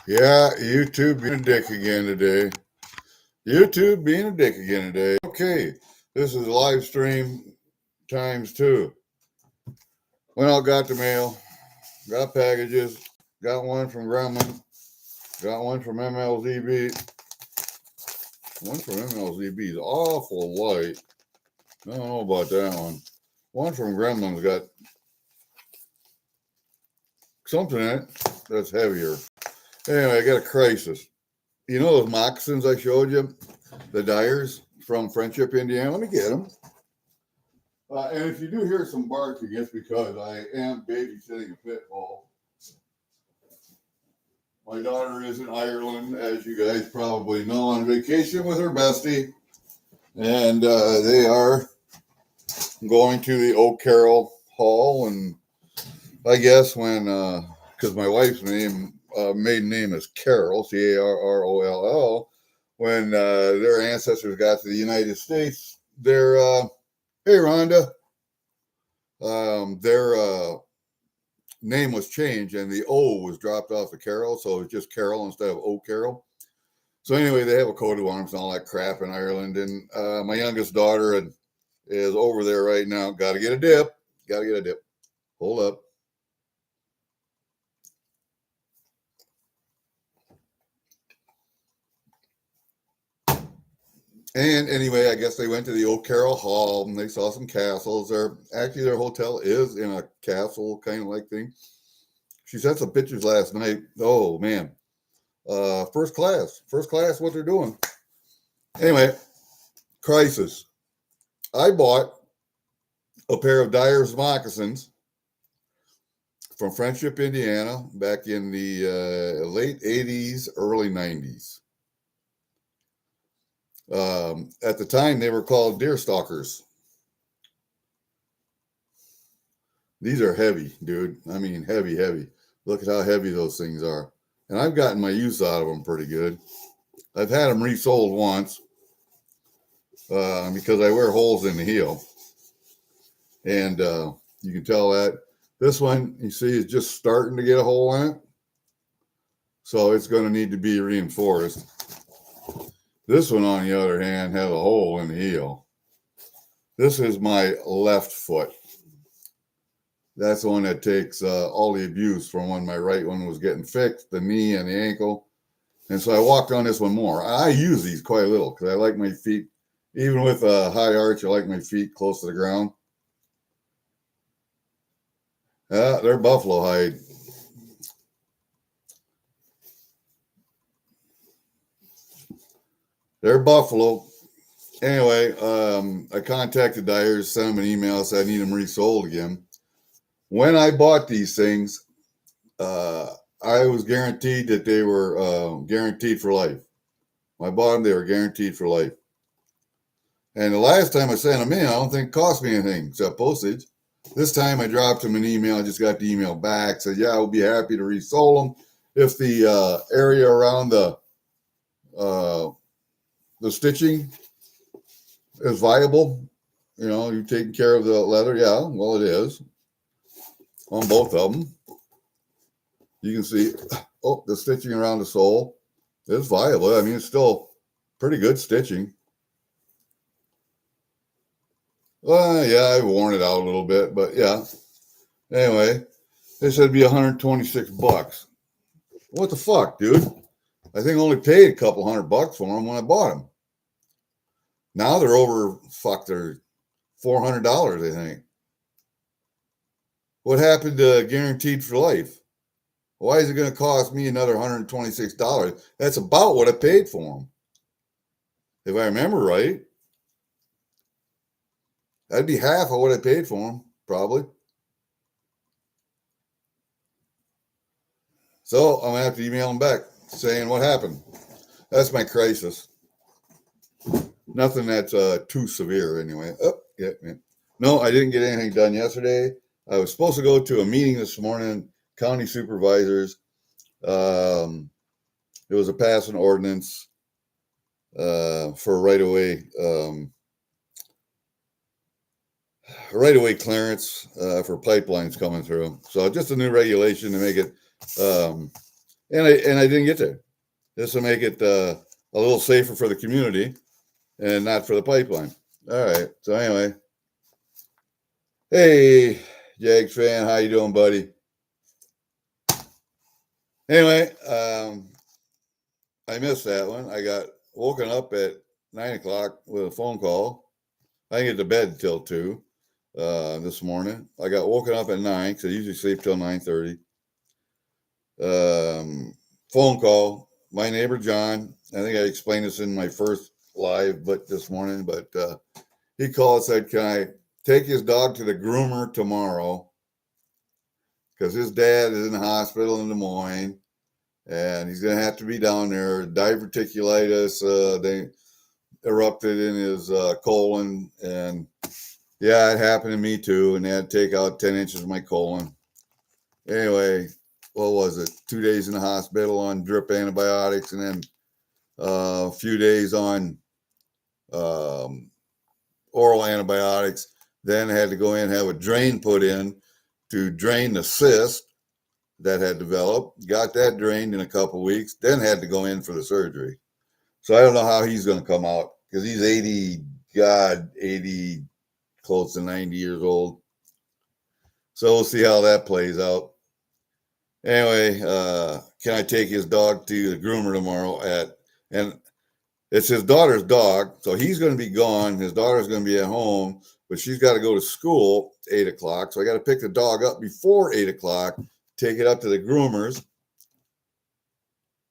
Yeah, YouTube being a dick again today. YouTube being a dick again today. Okay, this is live stream times two. Went out, got the mail, got packages, got one from Gremlin, got one from MLZB. One from MLZB is awful light. I don't know about that one. One from Gremlin's got something in it that's heavier. Anyway, I got a crisis. You know those moccasins I showed you? The Dyers from Friendship, Indiana? Let me get them. And if you do hear some barking, it's because I am babysitting a pit bull. My daughter is in Ireland, as you guys probably know, on vacation with her bestie. And they are going to the Oak Carroll Hall. And I guess when, because my wife's maiden name is Carroll, Carroll, when their ancestors got to the United States, their, hey, Rhonda, their name was changed and the O was dropped off of Carroll, so it's just Carroll instead of Oak Carroll. So anyway, they have a coat of arms and all that crap in Ireland, and my youngest daughter is over there right now. Got to get a dip. Got to get a dip. Hold up. And anyway, I guess they went to the Oak Carroll Hall and they saw some castles. Their hotel is in a castle kind of like thing. She sent some pictures last night. Oh man, first class what they're doing. Anyway, crisis. I bought a pair of Dyer's moccasins from Friendship, Indiana, back in the late 80s, early 90s. At the time, they were called deer stalkers. These are heavy, dude. I mean, heavy, heavy. Look at how heavy those things are. And I've gotten my use out of them pretty good. I've had them resold once because I wear holes in the heel. And you can tell that this one, you see, is just starting to get a hole in it. So it's going to need to be reinforced. This one, on the other hand, has a hole in the heel. This is my left foot. That's the one that takes all the abuse from when my right one was getting fixed, the knee and the ankle. And so I walked on this one more. I use these quite a little because I like my feet, even with a high arch, I like my feet close to the ground. They're buffalo hide. They're buffalo. Anyway, I contacted Dyers, sent them an email, said I need them resold again. When I bought these things, I was guaranteed that they were guaranteed for life. When I bought them, they were guaranteed for life. And the last time I sent them in, I don't think it cost me anything except postage. This time I dropped them an email. I just got the email back. Said, yeah, I will be happy to resell them if the area around the stitching is viable. You know, you're taking care of the leather. Yeah, well, it is on both of them. You can see, the stitching around the sole is viable. I mean, it's still pretty good stitching. Well, yeah, I've worn it out a little bit, but yeah. Anyway, they said it'd be $126. What the fuck, dude? I think I only paid a couple $100 for them when I bought them. Now they're over, they're $400, I think. What happened to guaranteed for life? Why is it going to cost me another $126? That's about what I paid for them. If I remember right, that'd be half of what I paid for them, probably. So I'm going to have to email them back saying what happened. That's my crisis. Nothing that's too severe anyway. Oh, yeah. No, I didn't get anything done yesterday. I was supposed to go to a meeting this morning, county supervisors. It was a passing ordinance for right-of-way clearance for pipelines coming through. So just a new regulation to make it and I didn't get there. This will make it a little safer for the community and not for the pipeline. All right. So anyway, hey, Jags fan, how you doing, buddy? Anyway, I missed that one. I got woken up at 9 o'clock with a phone call. I didn't get to bed till 2 this morning. I got woken up at 9 because I usually sleep till 9:30. Phone call. My neighbor John. I think I explained this in my first live, but this morning. But he called and said, "Can I take his dog to the groomer tomorrow? Because his dad is in the hospital in Des Moines, and he's going to have to be down there. Diverticulitis. They erupted in his colon, and yeah, it happened to me too. And they had to take out 10 inches of my colon. Anyway, what was it? 2 days in the hospital on drip antibiotics, and then a few days on oral antibiotics. Then had to go in and have a drain put in to drain the cyst that had developed. Got that drained in a couple of weeks. Then had to go in for the surgery. So I don't know how he's going to come out because he's 80, close to 90 years old. So we'll see how that plays out. Anyway, can I take his dog to the groomer tomorrow and it's his daughter's dog, so he's going to be gone. His daughter's going to be at home, but she's got to go to school at 8 o'clock. So I got to pick the dog up before 8 o'clock, take it up to the groomers,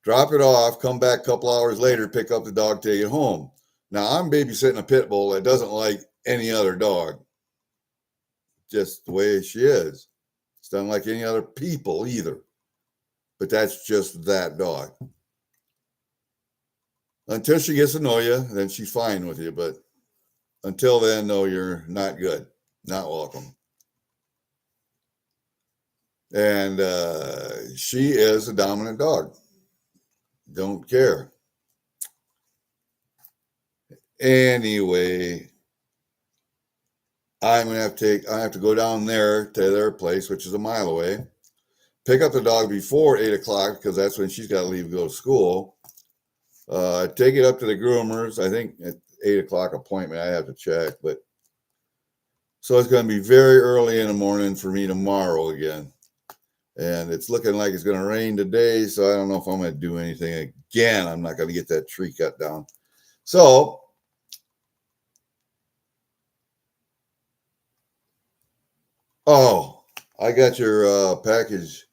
drop it off, come back a couple hours later, pick up the dog, take it home. Now I'm babysitting a pit bull that doesn't like any other dog. Just the way she is. It's not like any other people either. But that's just that dog. Until she gets to know you, then she's fine with you. But until then, no, you're not good. Not welcome. And she is a dominant dog. Don't care. Anyway, I have to go down there to their place, which is a mile away. Pick up the dog before 8 o'clock because that's when she's got to leave to go to school. Take it up to the groomers. I think at 8 o'clock appointment. I have to check, but so it's going to be very early in the morning for me tomorrow again. And it's looking like it's going to rain today, so I don't know if I'm going to do anything again. I'm not going to get that tree cut down. So I got your package.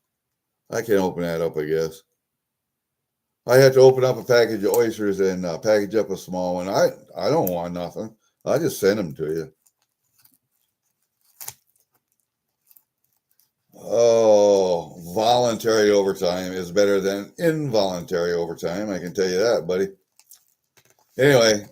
I can't open that up, I guess. I had to open up a package of oysters and package up a small one. I don't want nothing. I just send them to you. Oh, voluntary overtime is better than involuntary overtime. I can tell you that, buddy. Anyway.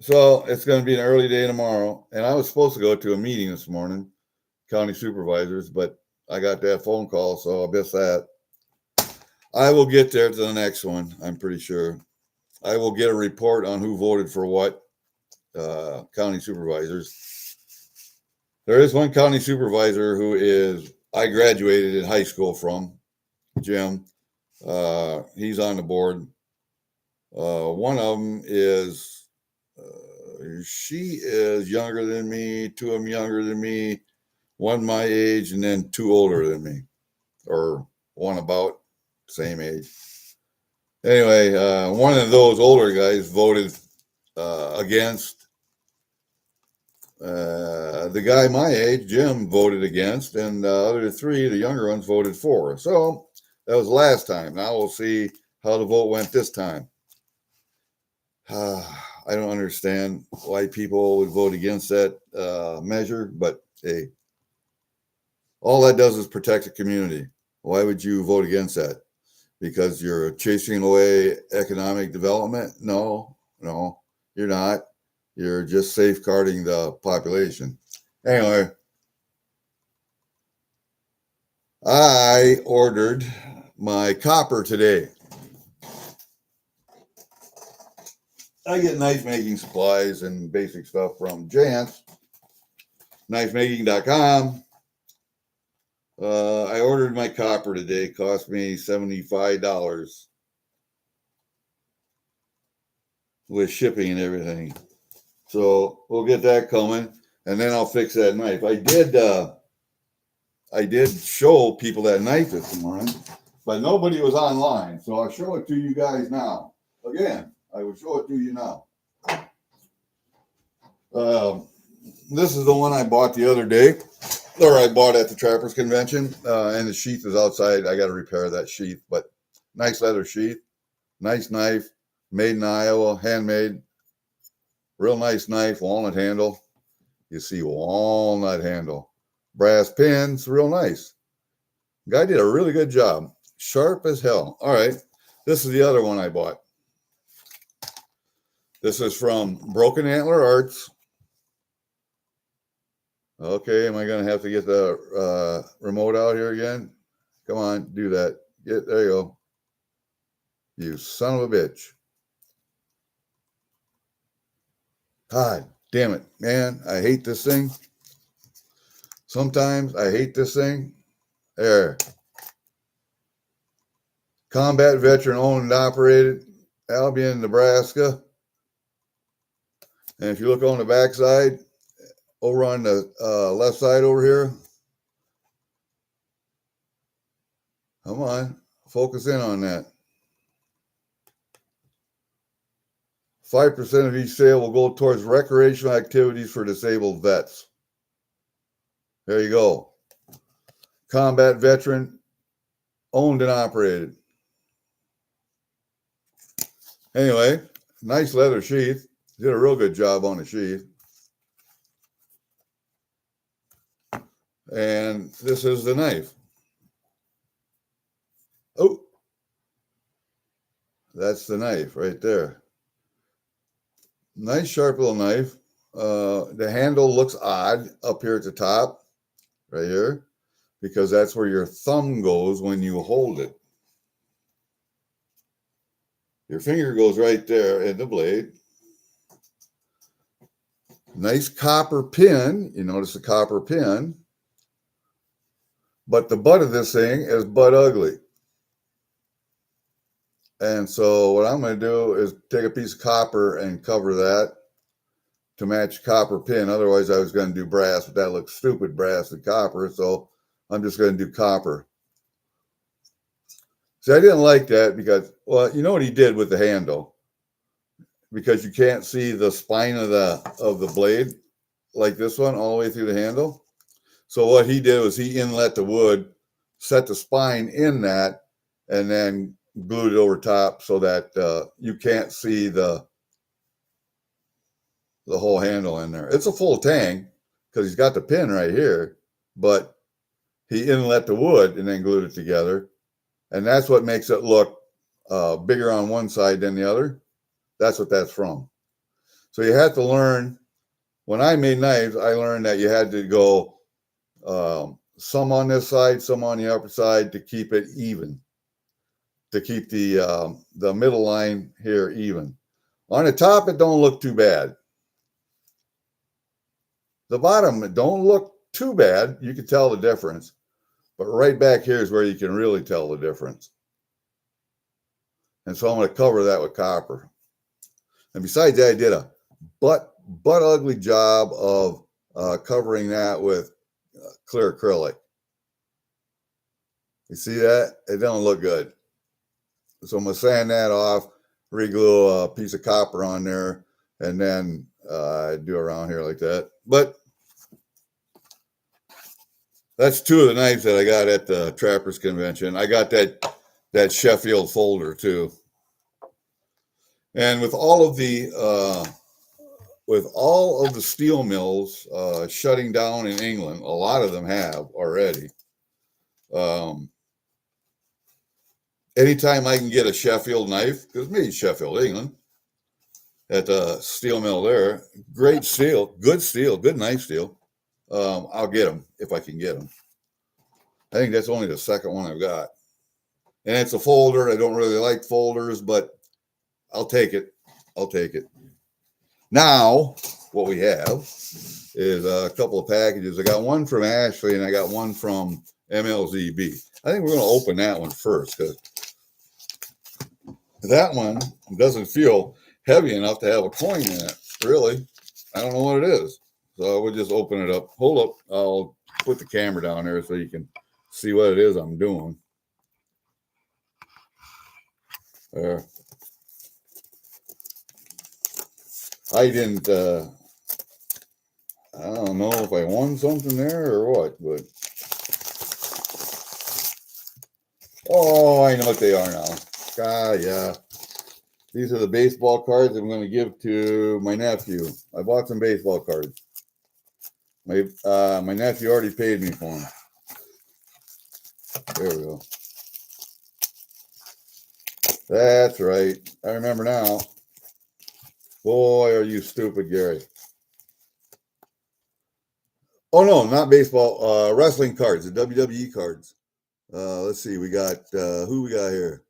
So it's going to be an early day tomorrow. And I was supposed to go to a meeting this morning, county supervisors, but I got that phone call, so I'll miss that. I will get there to the next one, I'm pretty sure. I will get a report on who voted for what county supervisors. There is one county supervisor who I graduated in high school from, Jim. He's on the board. One of them is, she is younger than me, two of them younger than me, one my age, and then two older than me, or one about same age. Anyway, one of those older guys voted against. The guy my age, Jim, voted against, and the other three, the younger ones, voted for. So that was last time. Now we'll see how the vote went this time. I don't understand why people would vote against that measure, but hey, all that does is protect the community. Why would you vote against that? Because you're chasing away economic development? No, you're not. You're just safeguarding the population. Anyway, I ordered my copper today. I get knife making supplies and basic stuff from Jantz. knifemaking.com. I ordered my copper today. It cost me $75 with shipping and everything. So we'll get that coming, and then I'll fix that knife. I did show people that knife this morning, but nobody was online. So I'll show it to you guys now. Again, I will show it to you now. This is the one I bought the other day, or I bought at the Trappers Convention, and the sheath is outside. I got to repair that sheath, but nice leather sheath, nice knife, made in Iowa, handmade, real nice knife, walnut handle. You see walnut handle, brass pins, real nice. Guy did a really good job, sharp as hell. All right, this is the other one I bought. This is from Broken Antler Arts. Okay, am I going to have to get the remote out here again? Come on, do that. There you go. You son of a bitch. God damn it, man. I hate this thing. Sometimes I hate this thing. There. Combat veteran owned and operated, Albion, Nebraska. And if you look on the backside, over on the left side over here. Come on, focus in on that. 5% of each sale will go towards recreational activities for disabled vets. There you go. Combat veteran, owned and operated. Anyway, nice leather sheath. Did a real good job on the sheath. And this is the knife. Oh, that's the knife right there. Nice sharp little knife. The handle looks odd up here at the top, right here, because that's where your thumb goes when you hold it. Your finger goes right there in the blade. Nice copper pin. You notice the copper pin. But the butt of this thing is butt ugly. And so what I'm going to do is take a piece of copper and cover that to match copper pin. Otherwise, I was going to do brass, but that looks stupid, brass and copper. So I'm just going to do copper. See, I didn't like that because, well, you know what he did with the handle? Because you can't see the spine of the blade like this one all the way through the handle. So what he did was he inlet the wood, set the spine in that, and then glued it over top so that you can't see the whole handle in there. It's a full tang because he's got the pin right here, but he inlet the wood and then glued it together. And that's what makes it look bigger on one side than the other. That's what that's from. So you have to learn. When I made knives, I learned that you had to go some on this side, some on the upper side to keep it even, to keep the middle line here even. On the top, it don't look too bad. The bottom, it don't look too bad. You can tell the difference. But right back here is where you can really tell the difference. And so I'm going to cover that with copper. And besides that, I did a butt ugly job of covering that with clear acrylic. You see that? It don't look good. So I'm going to sand that off, re-glue a piece of copper on there, and then do around here like that. But that's two of the knives that I got at the Trappers Convention. I got that Sheffield folder too. And with all of the steel mills shutting down in England, a lot of them have already. Anytime I can get a Sheffield knife, because made in Sheffield, England, at the steel mill there, great steel, good knife steel. I'll get them if I can get them. I think that's only the second one I've got. And it's a folder. I don't really like folders, but I'll take it. I'll take it. Now, what we have is a couple of packages. I got one from Ashley and I got one from MLZB. I think we're going to open that one first because that one doesn't feel heavy enough to have a coin in it. Really, I don't know what it is. So we'll just open it up. Hold up. I'll put the camera down there so you can see what it is I'm doing. There. I didn't, I don't know if I won something there or what, but. Oh, I know what they are now. Ah, yeah. These are the baseball cards I'm going to give to my nephew. I bought some baseball cards. My nephew already paid me for them. There we go. That's right. I remember now. Boy, are you stupid, Gary. Oh, no, not baseball. Wrestling cards, the WWE cards. Let's see. We got, who we got here?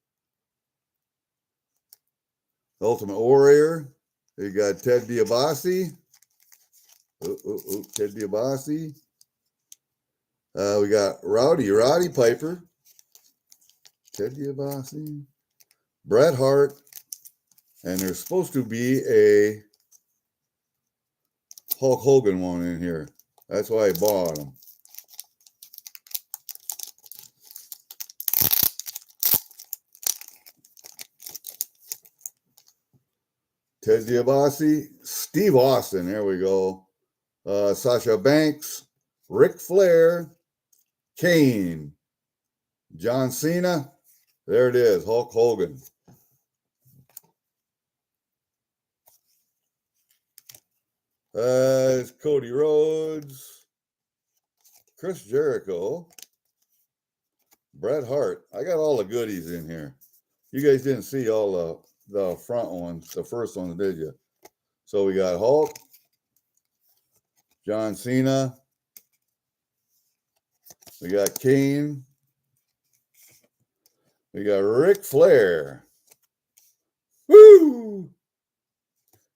Ultimate Warrior. We got Ted DiBiase. Ted DiBiase. We got Roddy Piper. Ted DiBiase. Bret Hart. And there's supposed to be a Hulk Hogan one in here. That's why I bought them. Ted DiBiase, Steve Austin, there we go. Sasha Banks, Ric Flair, Kane, John Cena, there it is, Hulk Hogan. It's Cody Rhodes, Chris Jericho, Bret Hart. I got all the goodies in here. You guys didn't see all the front ones, the first ones, did you? So we got Hulk, John Cena, we got Kane, we got Ric Flair. Woo!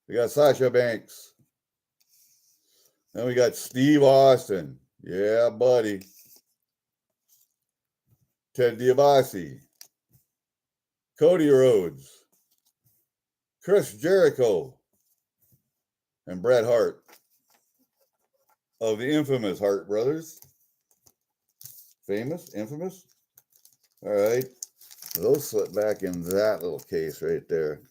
We got Sasha Banks. Then we got Steve Austin. Yeah, buddy. Ted DiBiase. Cody Rhodes. Chris Jericho. And Bret Hart. Of the infamous Hart brothers. Famous? Infamous? All right. Those slip back in that little case right there.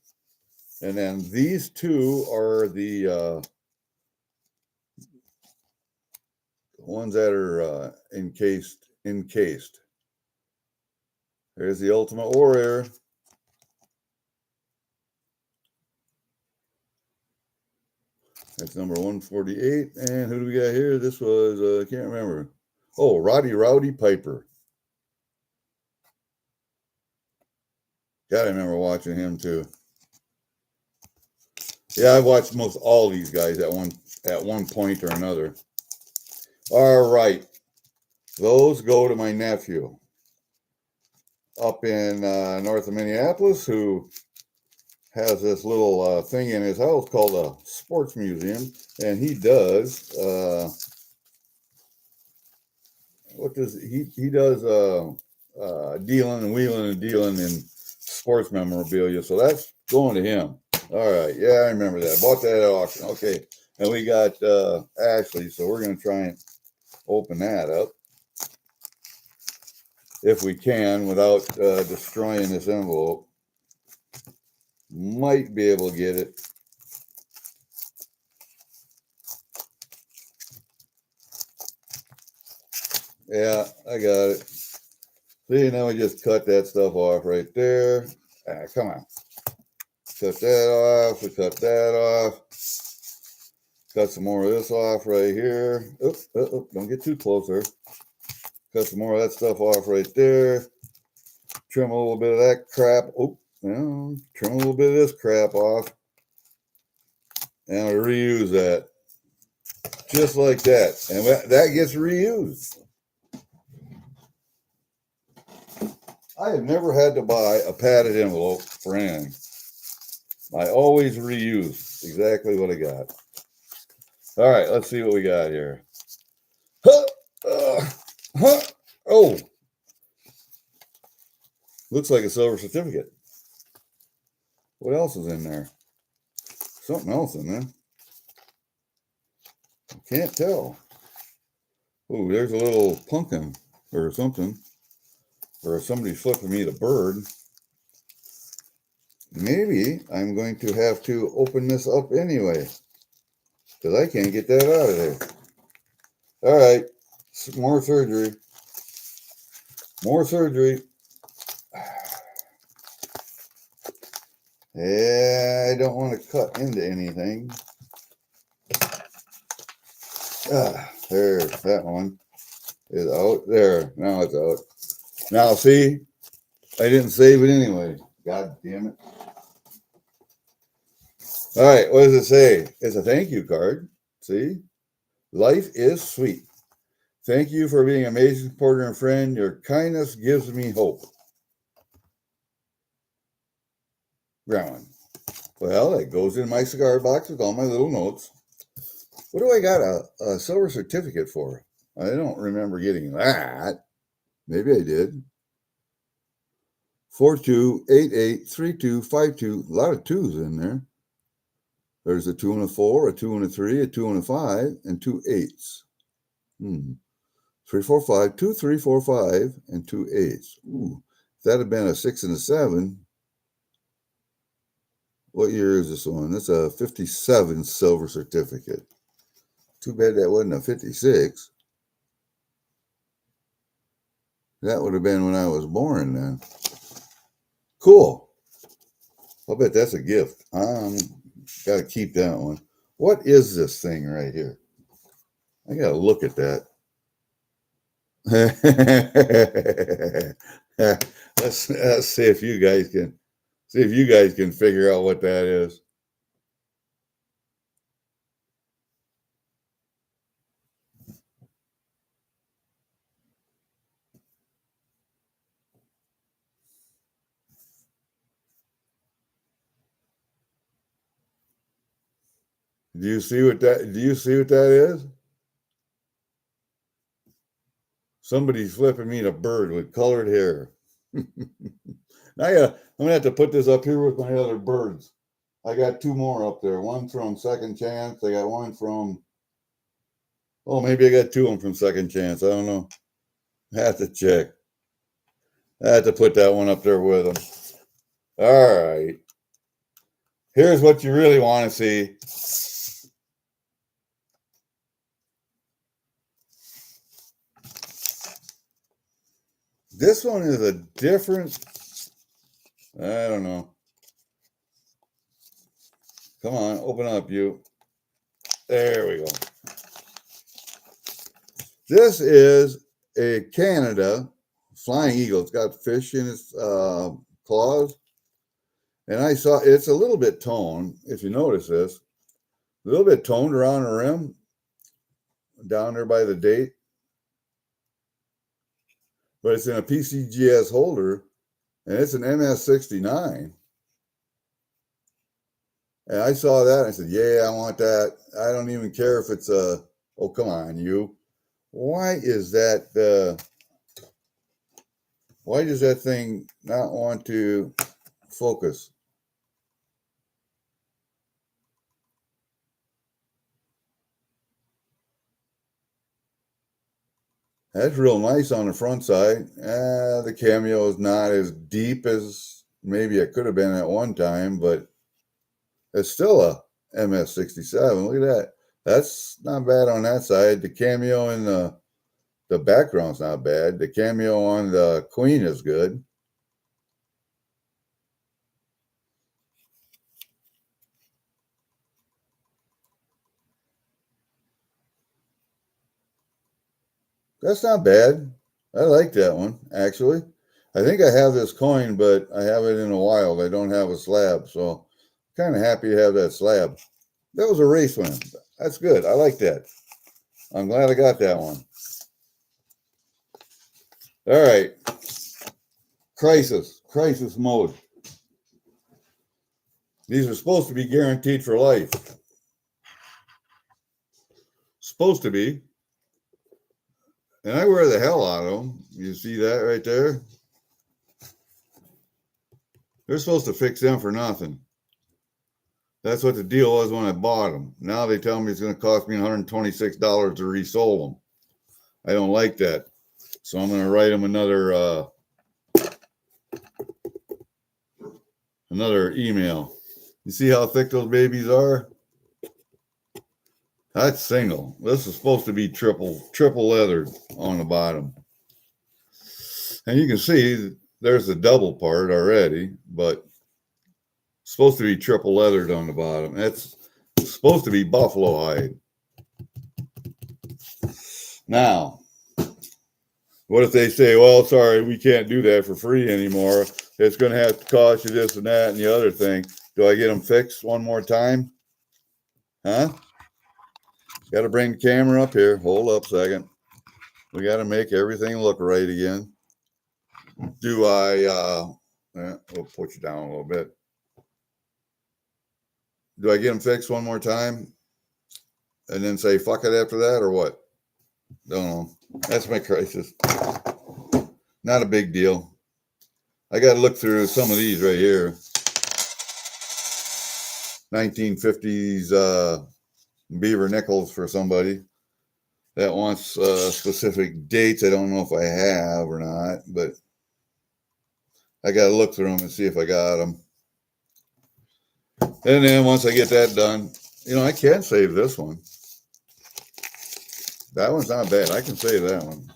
And then these two are the ones that are encased. There's the Ultimate Warrior. That's number 148. And who do we got here? This was, I can't remember. Oh, Rowdy Piper. Gotta remember watching him too. Yeah, I've watched most all these guys at one point or another. All right. Those go to my nephew up in north of Minneapolis, who has this little thing in his house called a sports museum, and he does he does dealing and wheeling and dealing in sports memorabilia. So that's going to him. All right, yeah, I remember that. Bought that at auction. Okay, and we got Ashley, so we're going to try and open that up if we can without destroying this envelope. Might be able to get it. Yeah, I got it. See, now we just cut that stuff off right there. Come on. Cut that off. We cut that off. Cut some more of this off right here. Don't get too close there. Cut some more of that stuff off right there. Trim a little bit of that crap. Trim a little bit of this crap off. And we reuse that. Just like that. And that gets reused. I have never had to buy a padded envelope for anything. I always reuse exactly what I got. All right, let's see what we got here. Huh, huh. Oh, looks like a silver certificate. What else is in there? Something else in there. Can't tell. Oh, there's a little pumpkin or something. Or somebody's flipping me the bird. Maybe I'm going to have to open this up anyway. Because I can't get that out of there. All right. More surgery. More surgery. Yeah, I don't want to cut into anything. There, that one is out. There, now it's out. Now, see, I didn't save it anyway. God damn it. All right, what does it say? It's a thank you card. See? Life is sweet. Thank you for being an amazing supporter and friend. Your kindness gives me hope. Grandma. Well, that goes in my cigar box with all my little notes. What do I got a silver certificate for? I don't remember getting that. Maybe I did. 42883252. A lot of twos in there. There's a 2 and a 4, a 2 and a 3, a 2 and a 5, and 2 8s. 3, 4, 5, 2, 3, 4, 5, and 2 8s. Ooh, if that had been a 6 and a 7. What year is this one? That's a 57 silver certificate. Too bad that wasn't a 56. That would have been when I was born then. Cool. I'll bet that's a gift. Got to keep that one. What is this thing right here? I got to look at that. let's see if you guys can figure out what that is. Do you see what that is? Somebody's flipping me a bird with colored hair. I'm gonna have to put this up here with my other birds. I got 2 more up there. One from Second Chance. I got one from, maybe I got 2 of them from Second Chance. I don't know. I have to check. I have to put that one up there with them. All right. Here's what you really want to see. This one is a different, I don't know. Come on, open up, you. There we go. This is a Canada Flying Eagle. It's got fish in its claws. And I saw it's a little bit toned, if you notice this. A little bit toned around the rim, down there by the date. But it's in a PCGS holder, and it's an MS69. And I saw that, and I said, yeah, I want that. I don't even care if it's a, oh, come on, you. Why is that, why does that thing not want to focus? That's real nice on the front side. The cameo is not as deep as maybe it could have been at one time, but it's still a MS67. Look at that. That's not bad on that side. The cameo in the background's not bad. The cameo on the Queen is good. That's not bad. I like that one, actually. I think I have this coin, but I have it in a wild. I don't have a slab, so kind of happy to have that slab. That was a race win. That's good. I like that. I'm glad I got that one. All right. Crisis mode. These are supposed to be guaranteed for life. supposed to be. And I wear the hell out of them. You see that right there? They're supposed to fix them for nothing. That's what the deal was when I bought them. Now they tell me it's going to cost me $126 to resole them. I don't like that. So I'm going to write them another email. You see how thick those babies are? That's single. This is supposed to be triple leathered on the bottom. And you can see there's the double part already, but it's supposed to be triple leathered on the bottom. That's supposed to be buffalo hide. Now, what if they say, well, sorry, we can't do that for free anymore. It's going to have to cost you this and that and the other thing. Do I get them fixed one more time? Huh? Got to bring the camera up here. Hold up a second. We got to make everything look right again. Do I, we'll put you down a little bit. Do I get them fixed one more time and then say fuck it after that or what? Don't know. That's my crisis. Not a big deal. I got to look through some of these right here. 1950s beaver nickels for somebody that wants specific dates. I don't know if I have or not, but I got to look through them and see if I got them. And then once I get that done, I can save this one. That one's not bad. I can save that one.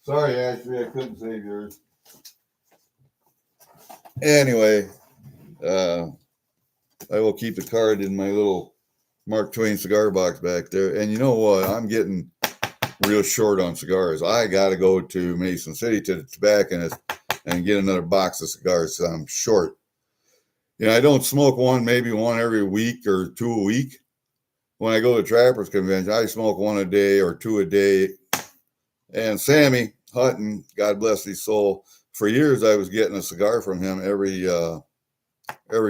Sorry, Ashley, I couldn't save yours. Anyway, I will keep the card in my little Mark Twain cigar box back there. And you know what? I'm getting real short on cigars. I got to go to Mason City to the tobacconist and get another box of cigars. So I'm short. I don't smoke maybe one every week or two a week. When I go to Trappers Convention, I smoke one a day or two a day. And Sammy Hutton, God bless his soul, for years I was getting a cigar from him every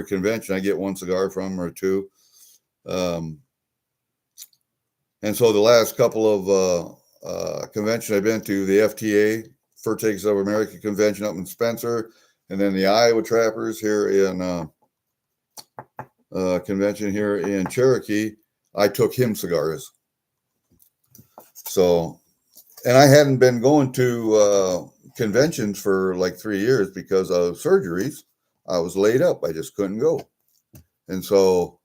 convention. I get one cigar from him or two. And so the last couple of conventions I've been to, the FTA, Fur Takers of America convention up in Spencer, and then the Iowa Trappers here in convention here in Cherokee, I took him cigars. So, and I hadn't been going to conventions for like 3 years because of surgeries. I was laid up. I just couldn't go. And so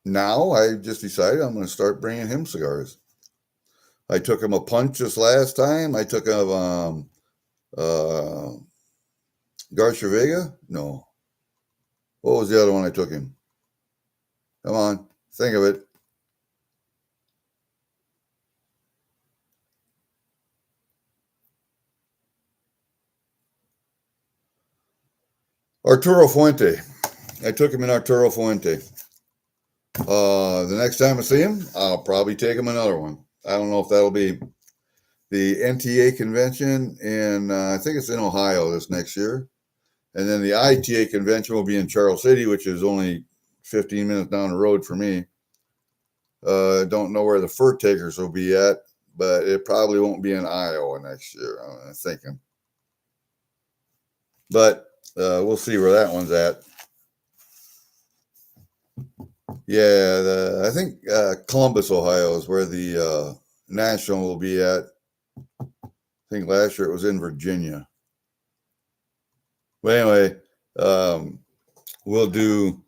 now I just decided I'm going to start bringing him cigars. I took him a punch this last time. I took him Garcia Vega? No. What was the other one I took him? Come on, think of it. Arturo Fuente. I took him in Arturo Fuente. The next time I see him, I'll probably take him another one. I don't know if that'll be the NTA convention in, I think it's in Ohio this next year. And then the ITA convention will be in Charles City, which is only 15 minutes down the road for me. Don't know where the Fur Takers will be at, but it probably won't be in Iowa next year, I'm thinking. But we'll see where that one's at. Yeah, I think Columbus, Ohio is where the National will be at. I think last year it was in Virginia. But anyway, we'll do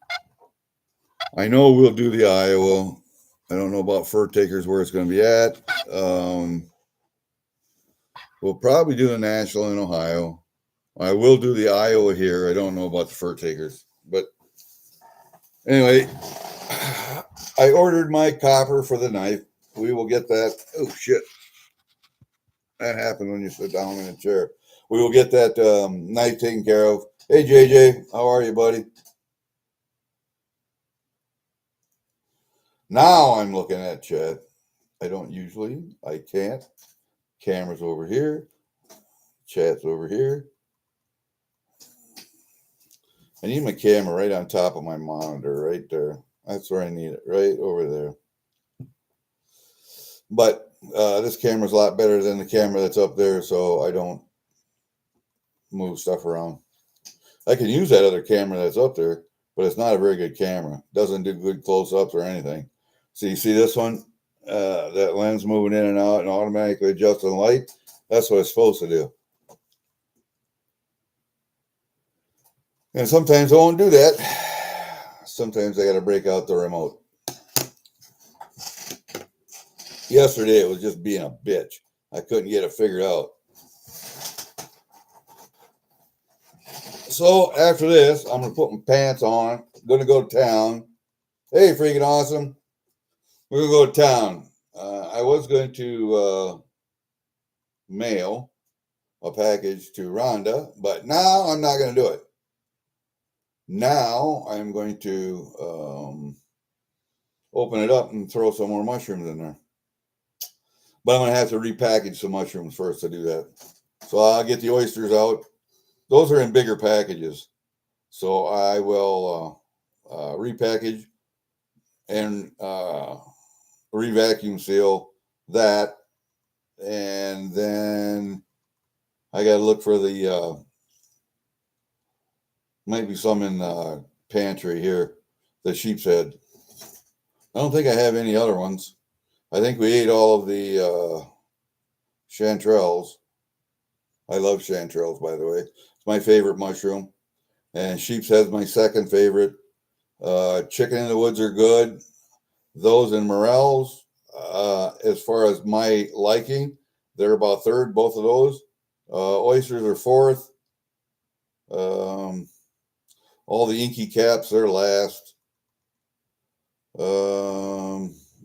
the Iowa. I don't know about Fur Takers where it's going to be at. We'll probably do the National in Ohio. I will do the Iowa here. I don't know about the Fur Takers. But anyway, I ordered my copper for the knife. We will get that. Oh, shit. That happened when you sit down in a chair. We will get that knife taken care of. Hey, JJ, how are you, buddy? Now I'm looking at chat. I don't usually. I can't. Camera's over here. Chat's over here. I need my camera right on top of my monitor, right there. That's where I need it, right over there. But this camera's a lot better than the camera that's up there, so I don't move stuff around. I can use that other camera that's up there, but it's not a very good camera. Doesn't do good close-ups or anything. So you see this one? That lens moving in and out and automatically adjusting the light. That's what it's supposed to do. And sometimes I won't do that. Sometimes I got to break out the remote. Yesterday it was just being a bitch. I couldn't get it figured out. So after this, I'm going to put my pants on. Going to go to town. Hey, freaking awesome. We're going to go to town. I was going to mail a package to Rhonda, but now I'm not going to do it. Now I'm going to open it up and throw some more mushrooms in there. But I'm going to have to repackage some mushrooms first to do that. So I'll get the oysters out. Those are in bigger packages. So I will repackage and re-vacuum seal that. And then I got to look for the, might be some in the pantry here, the sheep's head. I don't think I have any other ones. I think we ate all of the chanterelles. I love chanterelles, by the way. It's my favorite mushroom. And sheep's head's my second favorite. Chicken in the woods are good. Those and morels, as far as my liking, they're about third, both of those. Oysters are fourth. All the inky caps, they're last.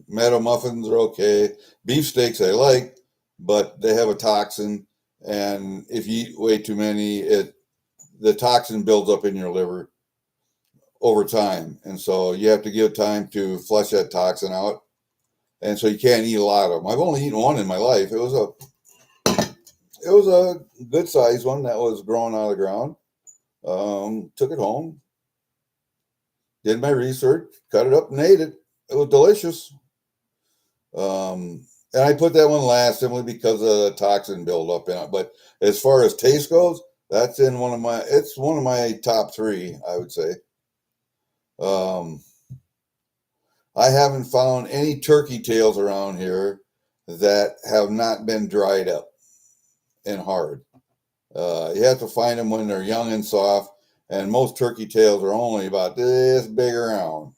Meadow muffins are okay. Beefsteaks I like, but they have a toxin, and if you eat way too many, the toxin builds up in your liver over time, and so you have to give time to flush that toxin out, and so you can't eat a lot of them. I've only eaten one in my life. It was a good sized one that was growing out of the ground. Took it home, did my research, cut it up, and ate it. It was delicious. And I put that one last simply because of the toxin buildup in it. But as far as taste goes, that's in it's one of my top three, I would say. I haven't found any turkey tails around here that have not been dried up and hard. You have to find them when they're young and soft, and most turkey tails are only about this big around.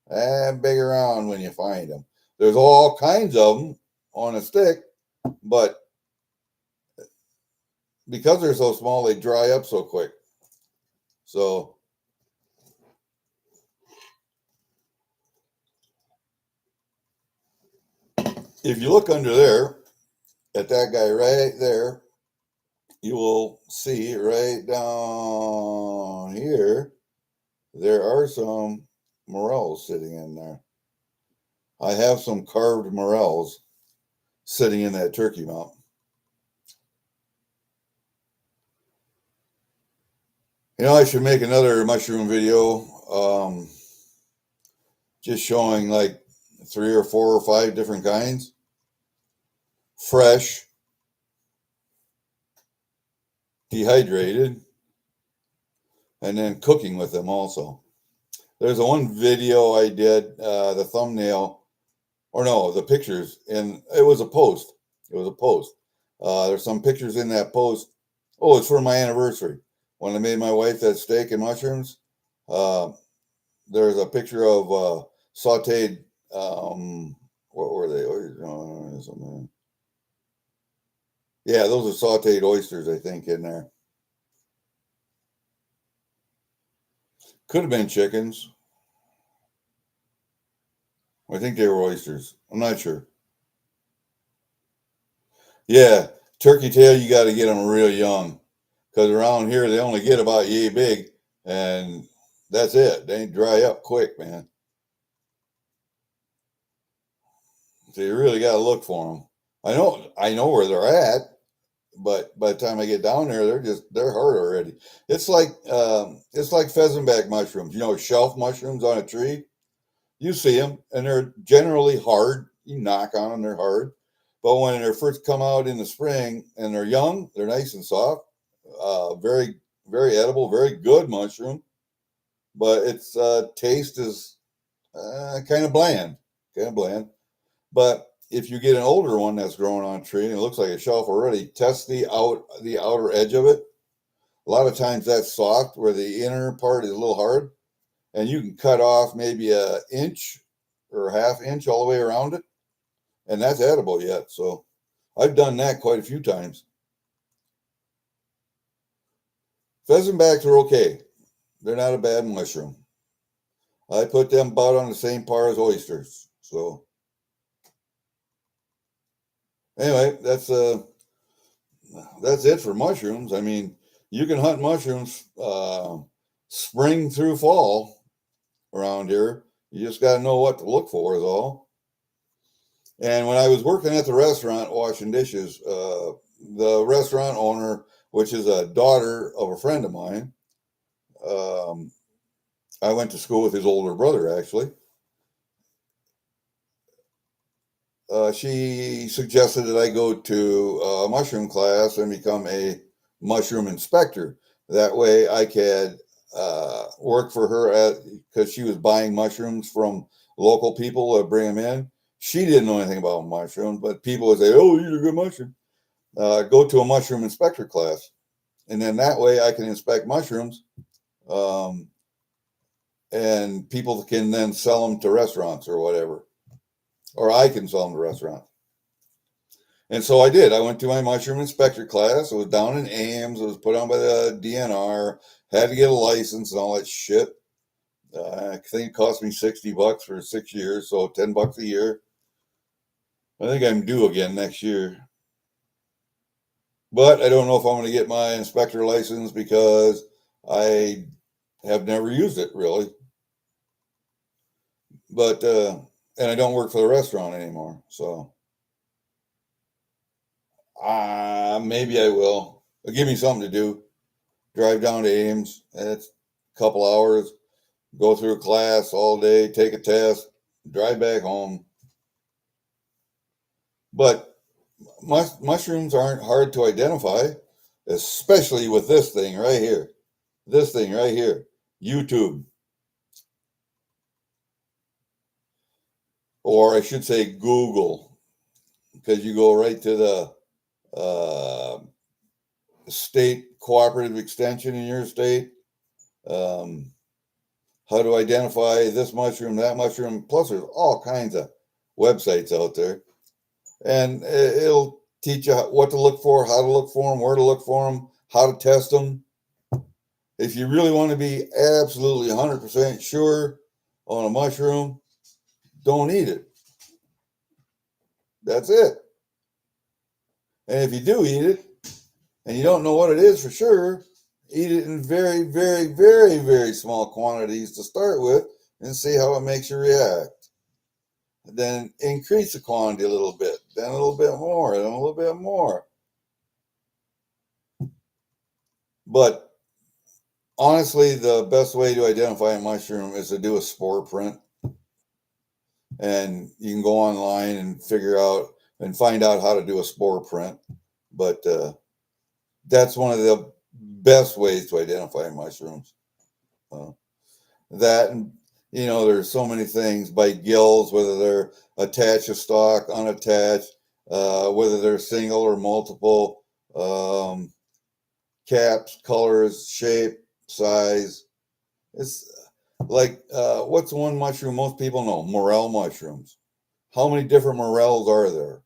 And big around when you find them. There's all kinds of them on a stick, but because they're so small, they dry up so quick. So if you look under there at that guy right there, you will see right down here, there are some morels sitting in there. I have some carved morels sitting in that turkey mount. You know, I should make another mushroom video, just showing like 3 or 4 or 5 different kinds, fresh, dehydrated, and then cooking with them also. There's one video I did, the thumbnail, or no, the pictures, and it was a post. It was a post. There's some pictures in that post. Oh, it's for my anniversary. When I made my wife that steak and mushrooms, there's a picture of sauteed, what were they? Yeah, those are sauteed oysters, I think, in there. Could have been chickens. I think they were oysters. I'm not sure. Yeah, turkey tail, you got to get them real young. Because around here, they only get about yay big. And that's it. They dry up quick, man. So you really got to look for them. I know where they're at. But by the time I get down there, they're hard already. It's like pheasantback mushrooms. You know, shelf mushrooms on a tree. You see them, and they're generally hard. You knock on them, they're hard. But when they first come out in the spring and they're young, they're nice and soft. Very, very edible, very good mushroom. But its taste is kind of bland, kind of bland. But if you get an older one that's growing on a tree and it looks like a shelf already, test the outer edge of it. A lot of times that's soft, where the inner part is a little hard, and you can cut off maybe an inch or a half inch all the way around it, and that's edible yet. So I've done that quite a few times. Pheasantbacks are okay. They're not a bad mushroom. I put them about on the same par as oysters. So anyway, that's it for mushrooms. I mean, you can hunt mushrooms spring through fall around here. You just got to know what to look for, is all. And when I was working at the restaurant washing dishes, the restaurant owner, which is a daughter of a friend of mine, I went to school with his older brother, actually. She suggested that I go to a mushroom class and become a mushroom inspector. That way I could work for her because she was buying mushrooms from local people to bring them in. She didn't know anything about mushrooms, but people would say, "Oh, you're a good mushroom." Go to a mushroom inspector class. And then that way I can inspect mushrooms, um, and people can then sell them to restaurants or whatever. Or I can sell them to restaurants. And so I did. I went to my mushroom inspector class. It was down in Ames. It was put on by the DNR. Had to get a license and all that shit. I think it cost me $60 for 6 years, so $10 a year. I think I'm due again next year. But I don't know if I'm going to get my inspector license because I have never used it really. But and I don't work for the restaurant anymore, so maybe I will. It'll give me something to do. Drive down to Ames, and it's a couple hours. Go through a class all day, take a test, drive back home. But mushrooms aren't hard to identify, especially with this thing right here. This thing right here, YouTube. Or I should say Google, because you go right to the state cooperative extension in your state. How to identify this mushroom, that mushroom. Plus, there's all kinds of websites out there. And it'll teach you what to look for, how to look for them, where to look for them, how to test them. If you really want to be absolutely 100% sure on a mushroom, don't eat it. That's it. And if you do eat it and you don't know what it is for sure, eat it in very, very, very, very small quantities to start with and see how it makes you react. Then increase the quantity a little bit, then a little bit more, then a little bit more. But honestly, the best way to identify a mushroom is to do a spore print. And you can go online and figure out and find out how to do a spore print. But that's one of the best ways to identify mushrooms. That, and there's so many things by gills, whether they're attached to stalk, unattached, whether they're single or multiple, caps, colors, shape, size. It's like, what's one mushroom most people know? Morel mushrooms. How many different morels are there?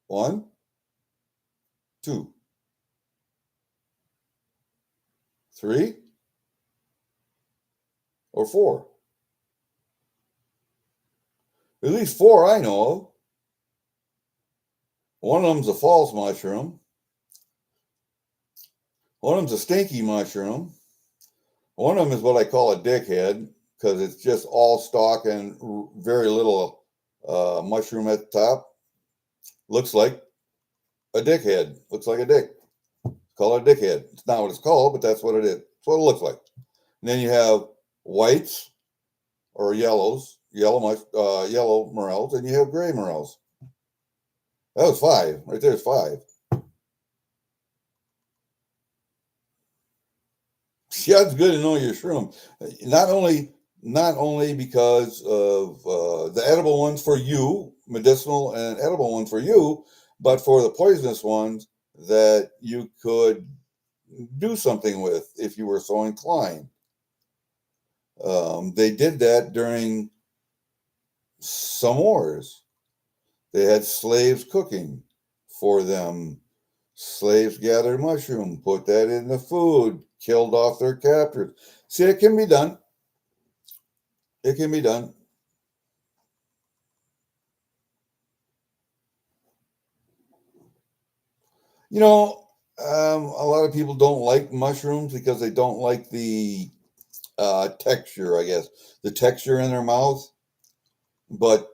1, 2, 3, or 4? At least 4 I know of. One of them's a false mushroom. One of them's a stinky mushroom. One of them is what I call a dickhead because it's just all stalk and very little mushroom at the top. Looks like. a dickhead. Looks like a dick. Call it a dickhead. It's not what it's called, but that's what it is. That's what it looks like. And then you have whites or yellows, yellow morels, and you have gray morels. That was 5. Right there's 5. Yeah, it's good to know your shroom. Not only because of the edible ones for you, medicinal and edible ones for you, but for the poisonous ones that you could do something with if you were so inclined. They did that during some wars. They had slaves cooking for them. Slaves gathered mushroom, put that in the food, killed off their captors. See, it can be done. It can be done. You know, a lot of people don't like mushrooms because they don't like the texture, I guess, the texture in their mouth. But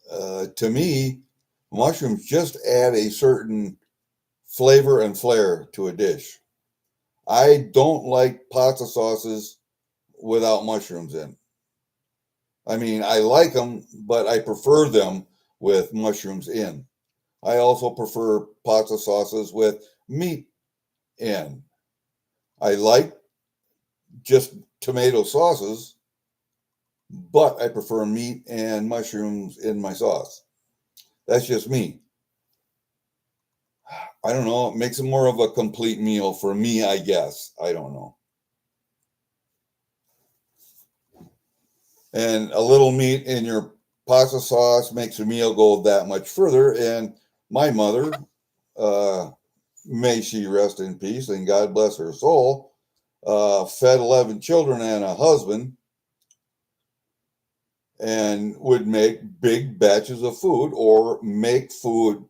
to me, mushrooms just add a certain flavor and flair to a dish. I don't like pasta sauces without mushrooms in. I mean, I like them, but I prefer them with mushrooms in. I also prefer pasta sauces with meat in. I like just tomato sauces, but I prefer meat and mushrooms in my sauce. That's just me. I don't know. It makes it more of a complete meal for me, I guess. I don't know. And a little meat in your pasta sauce makes your meal go that much further. And my mother, uh, may she rest in peace and God bless her soul, fed 11 children and a husband and would make big batches of food or make food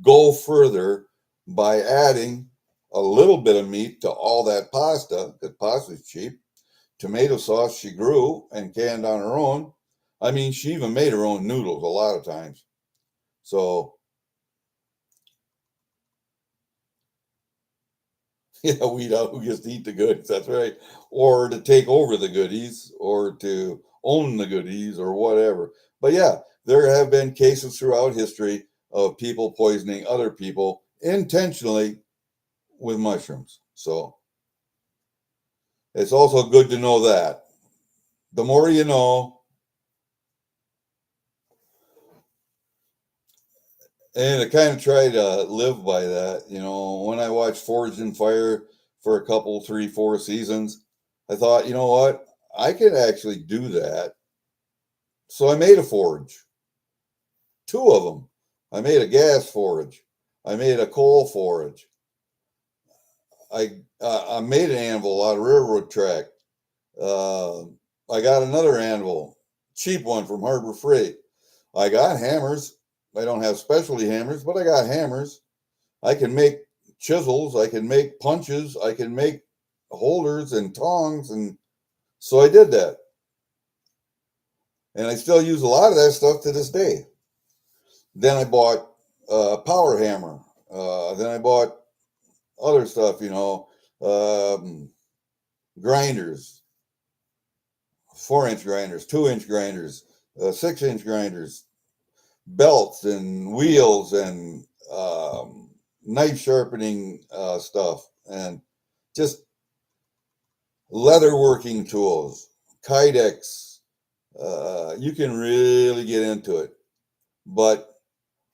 go further by adding a little bit of meat to all that pasta, because pasta is cheap. Tomato sauce she grew and canned on her own. I mean, she even made her own noodles a lot of times. So, yeah, weed out who gets to eat the goods. That's right. Or to take over the goodies or to own the goodies or whatever. But yeah, there have been cases throughout history of people poisoning other people intentionally with mushrooms. So it's also good to know that. The more you know, and I kind of try to live by that. You know, when I watched Forged in Fire for a couple, 3, 4 seasons, I thought, you know what? I could actually do that. So I made a forge, 2 of them. I made a gas forge. I made a coal forge. I made an anvil out of railroad track. Uh, I got another anvil, cheap one from Harbor Freight. I got hammers. I don't have specialty hammers, but I got hammers. I can make chisels. I can make punches. I can make holders and tongs. And so I did that. And I still use a lot of that stuff to this day. Then I bought a power hammer. Then I bought other stuff, um, grinders, 4-inch grinders, 2-inch grinders, 6-inch grinders, belts and wheels and knife sharpening stuff and just leather working tools, kydex. You can really get into it. But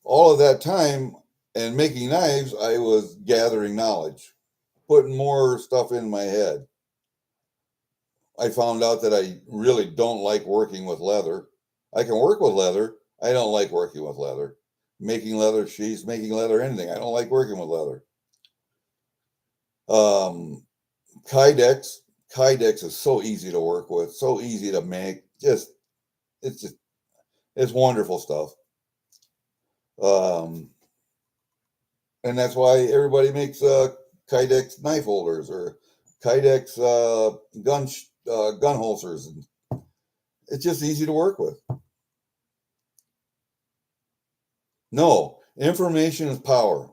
all of that time and making knives, I was gathering knowledge, putting more stuff in my head. I found out that I really don't like working with leather. I can work with leather. I don't like working with leather. Making leather sheaths, making leather anything. I don't like working with leather. Um, Kydex. Kydex is so easy to work with, so easy to make. It's just, it's wonderful stuff. Um, and that's why everybody makes Kydex knife holders or Kydex gun holsters. And it's just easy to work with. No, information is power.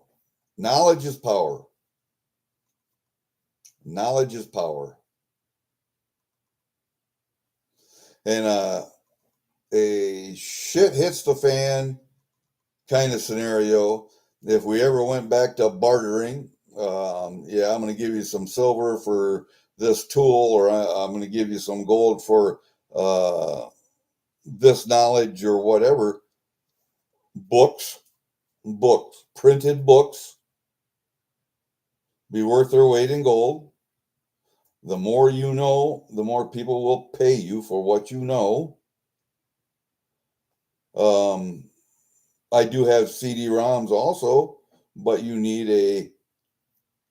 Knowledge is power. Knowledge is power. And a shit hits the fan kind of scenario. If we ever went back to bartering, yeah, I'm going to give you some silver for this tool, or I'm going to give you some gold for this knowledge or whatever. Books, printed books be worth their weight in gold. The more you know, the more people will pay you for what you know. I do have CD-ROMs also, but you need a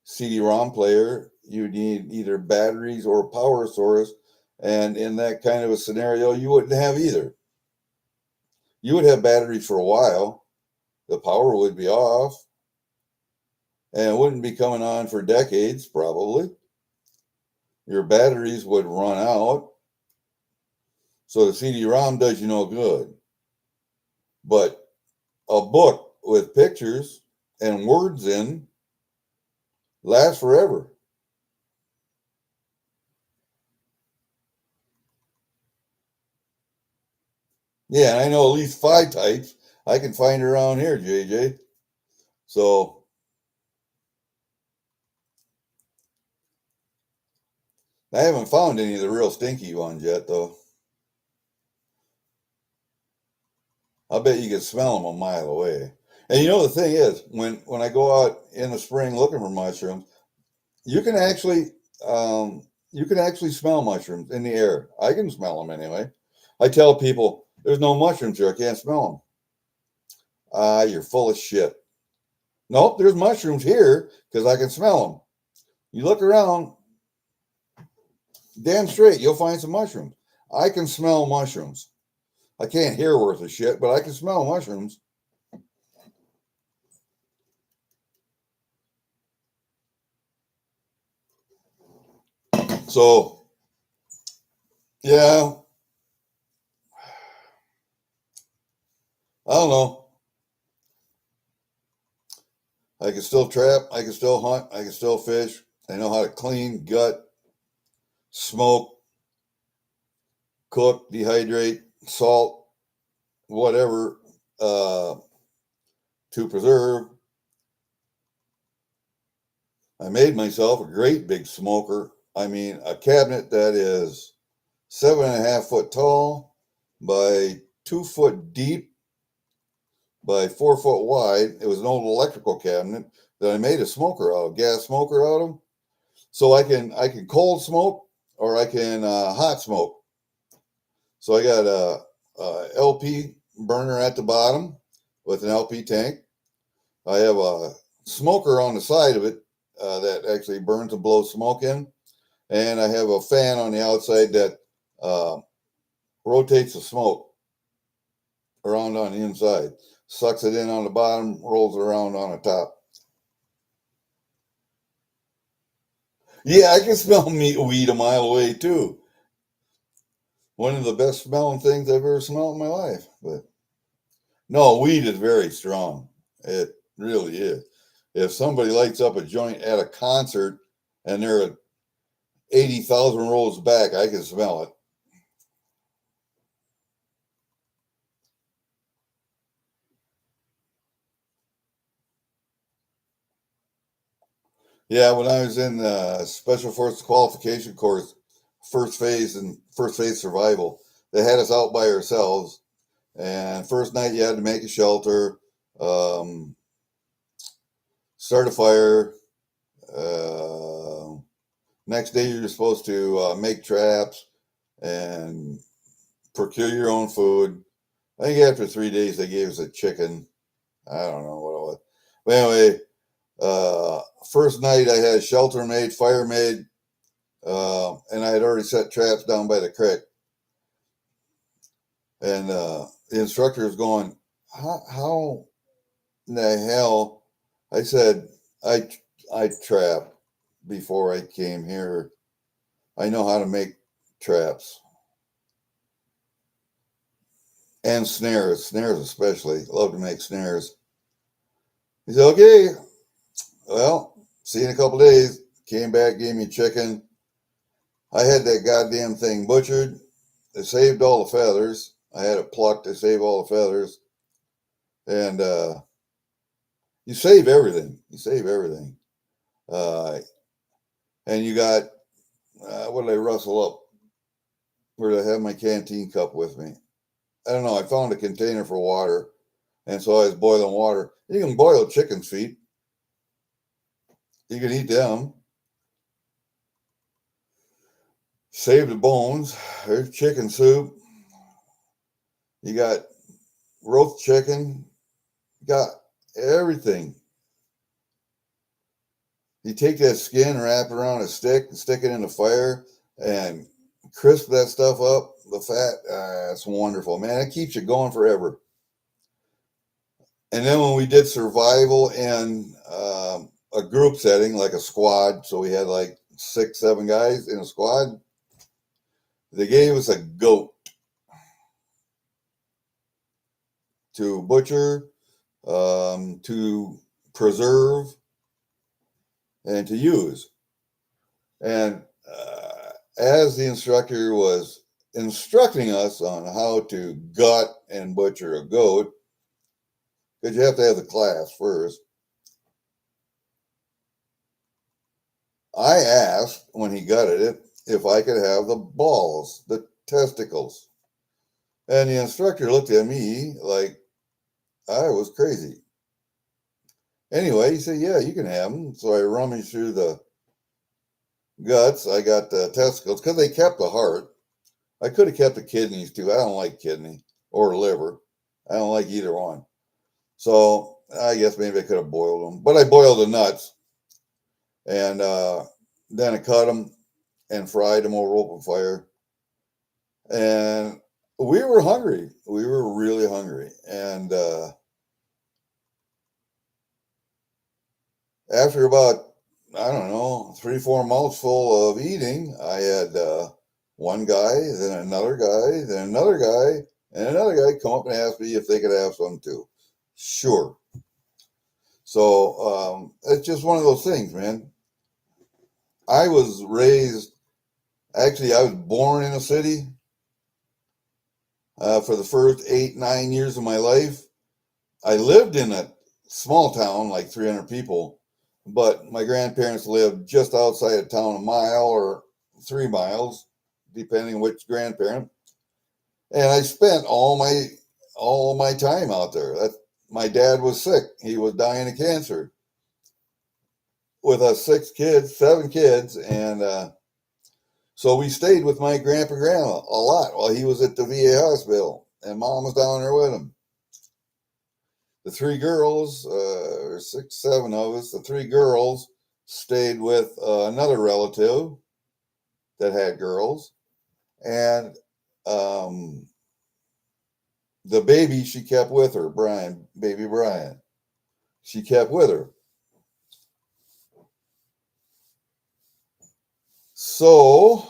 CD-ROM player. You need either batteries or power source. And in that kind of a scenario, you wouldn't have either. You would have batteries for a while. The power would be off. And it wouldn't be coming on for decades, probably. Your batteries would run out. So the CD-ROM does you no good. But a book with pictures and words in lasts forever. Yeah, and I know at least 5 types. I can find around here, JJ. So I haven't found any of the real stinky ones yet, though. I bet you can smell them a mile away. And you know the thing is, when I go out in the spring looking for mushrooms, you can actually smell mushrooms in the air. I can smell them anyway. I tell people there's no mushrooms here. I can't smell them. You're full of shit. Nope, there's mushrooms here because I can smell them. You look around, damn straight, you'll find some mushrooms. I can smell mushrooms. I can't hear worth of shit, but I can smell mushrooms. So, yeah, I don't know. I can still trap. I can still hunt. I can still fish. I know how to clean, gut, smoke, cook, dehydrate, salt, whatever, to preserve. I made myself a great big smoker. I mean, a cabinet that is 7.5 foot tall by 2 foot deep by 4 foot wide. It was an old electrical cabinet that I made a smoker out of, gas smoker out of. So I can cold smoke or I can hot smoke. So I got a LP burner at the bottom with an LP tank. I have a smoker on the side of it that actually burns and blows smoke in. And I have a fan on the outside that rotates the smoke around on the inside, sucks it in on the bottom, rolls it around on the top. Yeah, I can smell weed a mile away too. One of the best smelling things I've ever smelled in my life. But no, weed is very strong. It really is. If somebody lights up a joint at a concert and they're 80,000 rows back, I can smell it. Yeah, when I was in the Special Forces qualification course, first phase survival, they had us out by ourselves. And first night you had to make a shelter, um, start a fire. Next day you're supposed to make traps and procure your own food. I think after 3 days they gave us a chicken. I don't know what it was. But anyway, first night I had shelter made, fire made, and I had already set traps down by the creek. And the instructor was going, how in the hell? I said, I trapped before I came here. I know how to make traps and snares especially. Love to make snares. He said, okay, Well, see you in a couple days. Came back, gave me chicken. I had that goddamn thing butchered. They saved all the feathers. I had it plucked to save all the feathers. And you save everything. You save everything. And you got, what did I rustle up? Where did I have my canteen cup with me? I don't know. I found a container for water. And so I was boiling water. You can boil chicken's feet. You can eat them. Save the bones. There's chicken soup. You got roast chicken. You got everything. You take that skin, wrap it around a stick, and stick it in the fire, and crisp that stuff up. The fat, it's wonderful, man. It keeps you going forever. And then when we did survival in a group setting, like a squad, so we had like 6, 7 guys in a squad, they gave us a goat to butcher, to preserve, and to use. And as the instructor was instructing us on how to gut and butcher a goat, because you have to have the class first, I asked when he gutted it if I could have the balls, the testicles. And the instructor looked at me like I was crazy. Anyway, he said, yeah, you can have them. So I rummaged through the guts. I got the testicles because they kept the heart. I could have kept the kidneys too. I don't like kidney or liver. I don't like either one. So I guess maybe I could have boiled them. But I boiled the nuts. And then I cut them and fried them over open fire. And we were hungry. We were really hungry. And after about, I don't know, 3, 4 mouthful of eating, I had one guy, then another guy, then another guy, and another guy come up and ask me if they could have some too. Sure. So it's just one of those things, man. I was raised, actually, I was born in a city for the first 8, 9 years of my life. I lived in a small town, like 300 people, but my grandparents lived just outside of town, a mile or 3 miles, depending which grandparent. And I spent all my time out there. My dad was sick. He was dying of cancer with us 7 kids. And so we stayed with my grandma a lot while he was at the VA hospital. And mom was down there with him. The 3 girls, or 6, 7 of us, the 3 girls stayed with another relative that had girls. And the baby she kept with her, baby Brian. She kept with her. So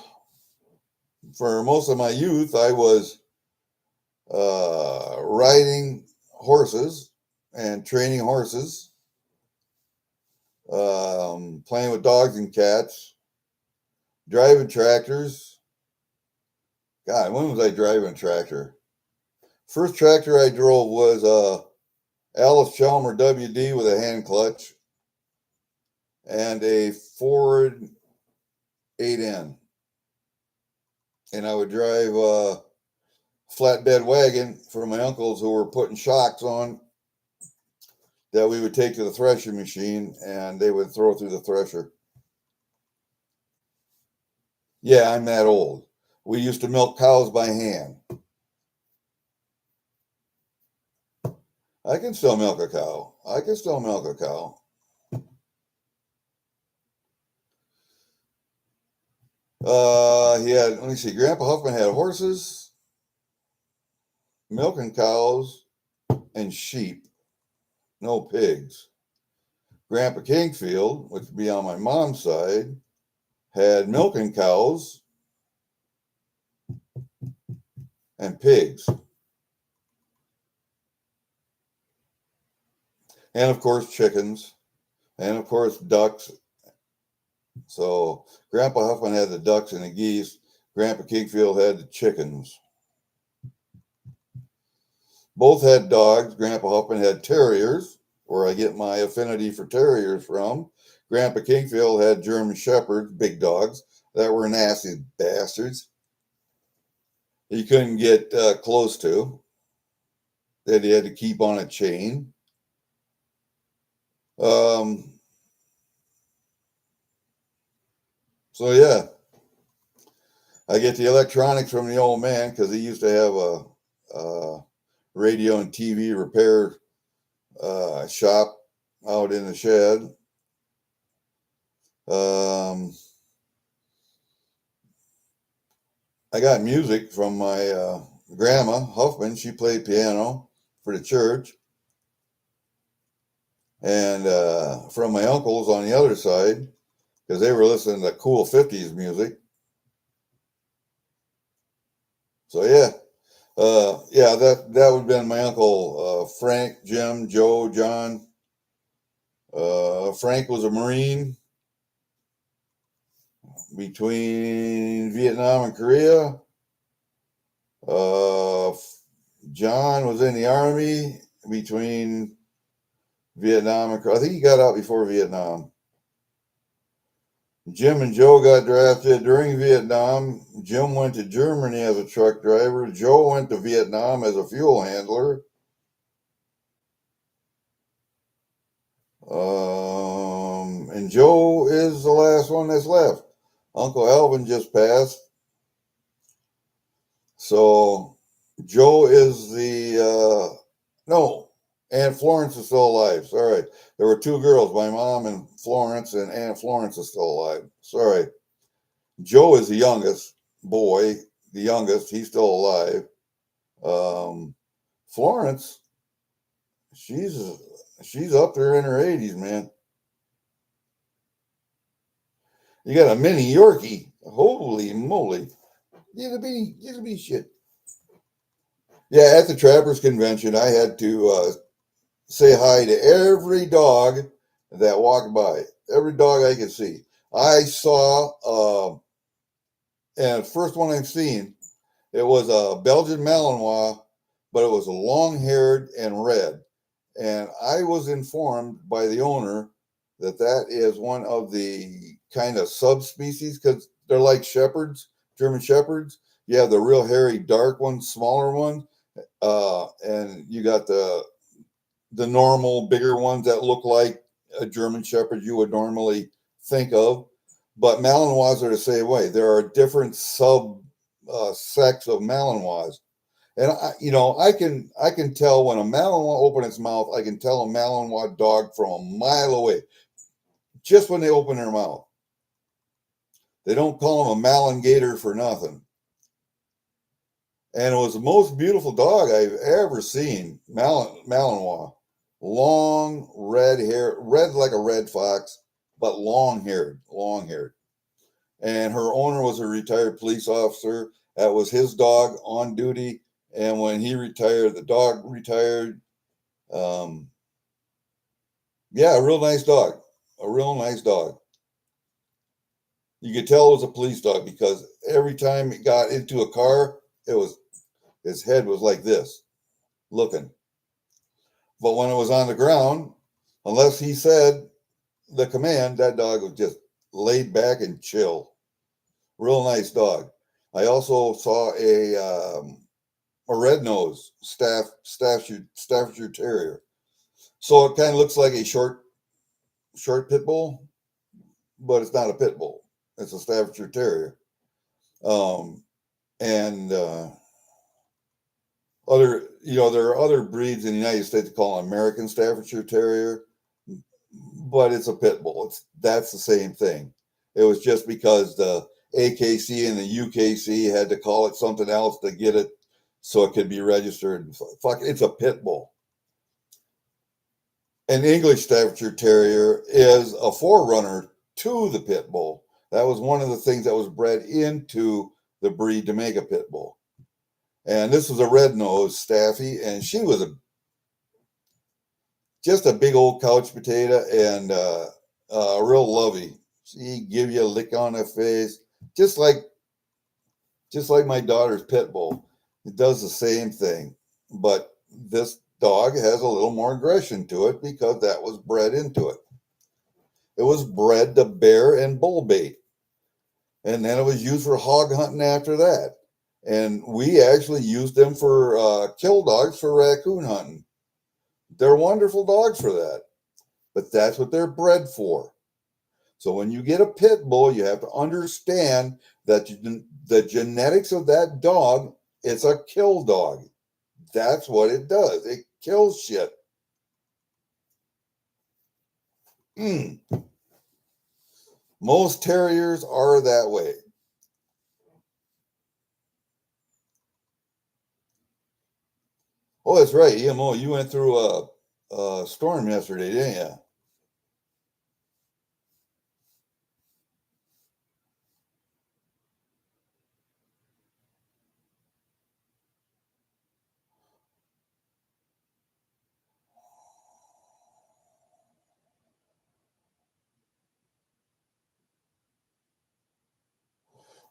for most of my youth, I was riding horses and training horses, playing with dogs and cats, driving tractors. God, when was I driving a tractor? First tractor I drove was Alice Chalmer WD with a hand clutch and a Ford 8N. And I would drive a flatbed wagon for my uncles who were putting shocks on that we would take to the threshing machine and they would throw through the thresher. Yeah, I'm that old. We used to milk cows by hand. I can still milk a cow. Let me see, Grandpa Huffman had horses, milking cows, and sheep. No pigs. Grandpa Kingfield, which would be on my mom's side, had milking cows and pigs. And of course, chickens and of course ducks. So Grandpa Huffman had the ducks and the geese. Grandpa Kingfield had the chickens. Both had dogs. Grandpa Huffman had terriers, where I get my affinity for terriers from. Grandpa Kingfield had German shepherds, big dogs, that were nasty bastards. You couldn't get close to. That he had to keep on a chain. So yeah, I get the electronics from the old man because he used to have a radio and TV repair shop out in the shed. I got music from my grandma Huffman. She played piano for the church, and from my uncles on the other side because they were listening to cool 50s music. So yeah. Yeah, that would have been my uncle Frank, Jim, Joe, John. Frank was a Marine between Vietnam and Korea. John was in the Army between Vietnam and Korea. I think he got out before Vietnam. Jim and Joe got drafted during Vietnam. Jim went to Germany as a truck driver. Joe went to Vietnam as a fuel handler. And Joe is the last one that's left. Uncle Alvin just passed. So Joe is the, no, Aunt Florence is still alive. Sorry. There were two girls, my mom and Florence, and Aunt Florence is still alive. Sorry. Joe is the youngest boy, the youngest. He's still alive. Florence, she's up there in her 80s, man. You got a mini Yorkie. Holy moly. Used to be shit. Yeah, at the Trappers Convention, I had to say hi to every dog that walked by. Every dog I could see. I saw, and the first one I've seen, it was a Belgian Malinois, but it was long-haired and red. And I was informed by the owner that that is one of the kind of subspecies because they're like shepherds, German shepherds. You have the real hairy, dark ones, smaller ones, and you got the normal, bigger ones that look like a German shepherd you would normally think of. But Malinois are the same way. There are different sub sects of Malinois. And I can tell when a Malinois opens its mouth. I can tell a Malinois dog from a mile away, just when they open their mouth. They don't call them a Malin Gator for nothing. And it was the most beautiful dog I've ever seen. Malinois, long red hair, red like a red fox, but long haired. And her owner was a retired police officer. That was his dog on duty. And when he retired, the dog retired. Yeah, a real nice dog. A real nice dog. You could tell it was a police dog because every time it got into a car, his head was like this, looking. But when it was on the ground, unless he said the command, that dog was just laid back and chill. Real nice dog. I also saw a red nose Staffordshire Terrier. So it kind of looks like a short pit bull, but it's not a pit bull. It's a Staffordshire Terrier. And there are other breeds in the United States that call American Staffordshire Terrier, but it's a pit bull. That's the same thing. It was just because the AKC and the UKC had to call it something else to get it so it could be registered. Fuck, it's a pit bull. An English Staffordshire Terrier is a forerunner to the pit bull. That was one of the things that was bred into the breed to make a pit bull. And this was a red-nosed Staffy, and she was just a big old couch potato and real lovey. She give you a lick on the face, just like my daughter's pit bull. It does the same thing, but this dog has a little more aggression to it because that was bred into it. It was bred to bear and bull bait, and then it was used for hog hunting after that. And we actually used them for kill dogs for raccoon hunting. They're wonderful dogs for that, but that's what they're bred for. So when you get a pit bull, you have to understand that the genetics of that dog, it's a kill dog. That's what it does. It kills shit. Most terriers are that way. Oh, that's right. EMO, you went through a storm yesterday, didn't you?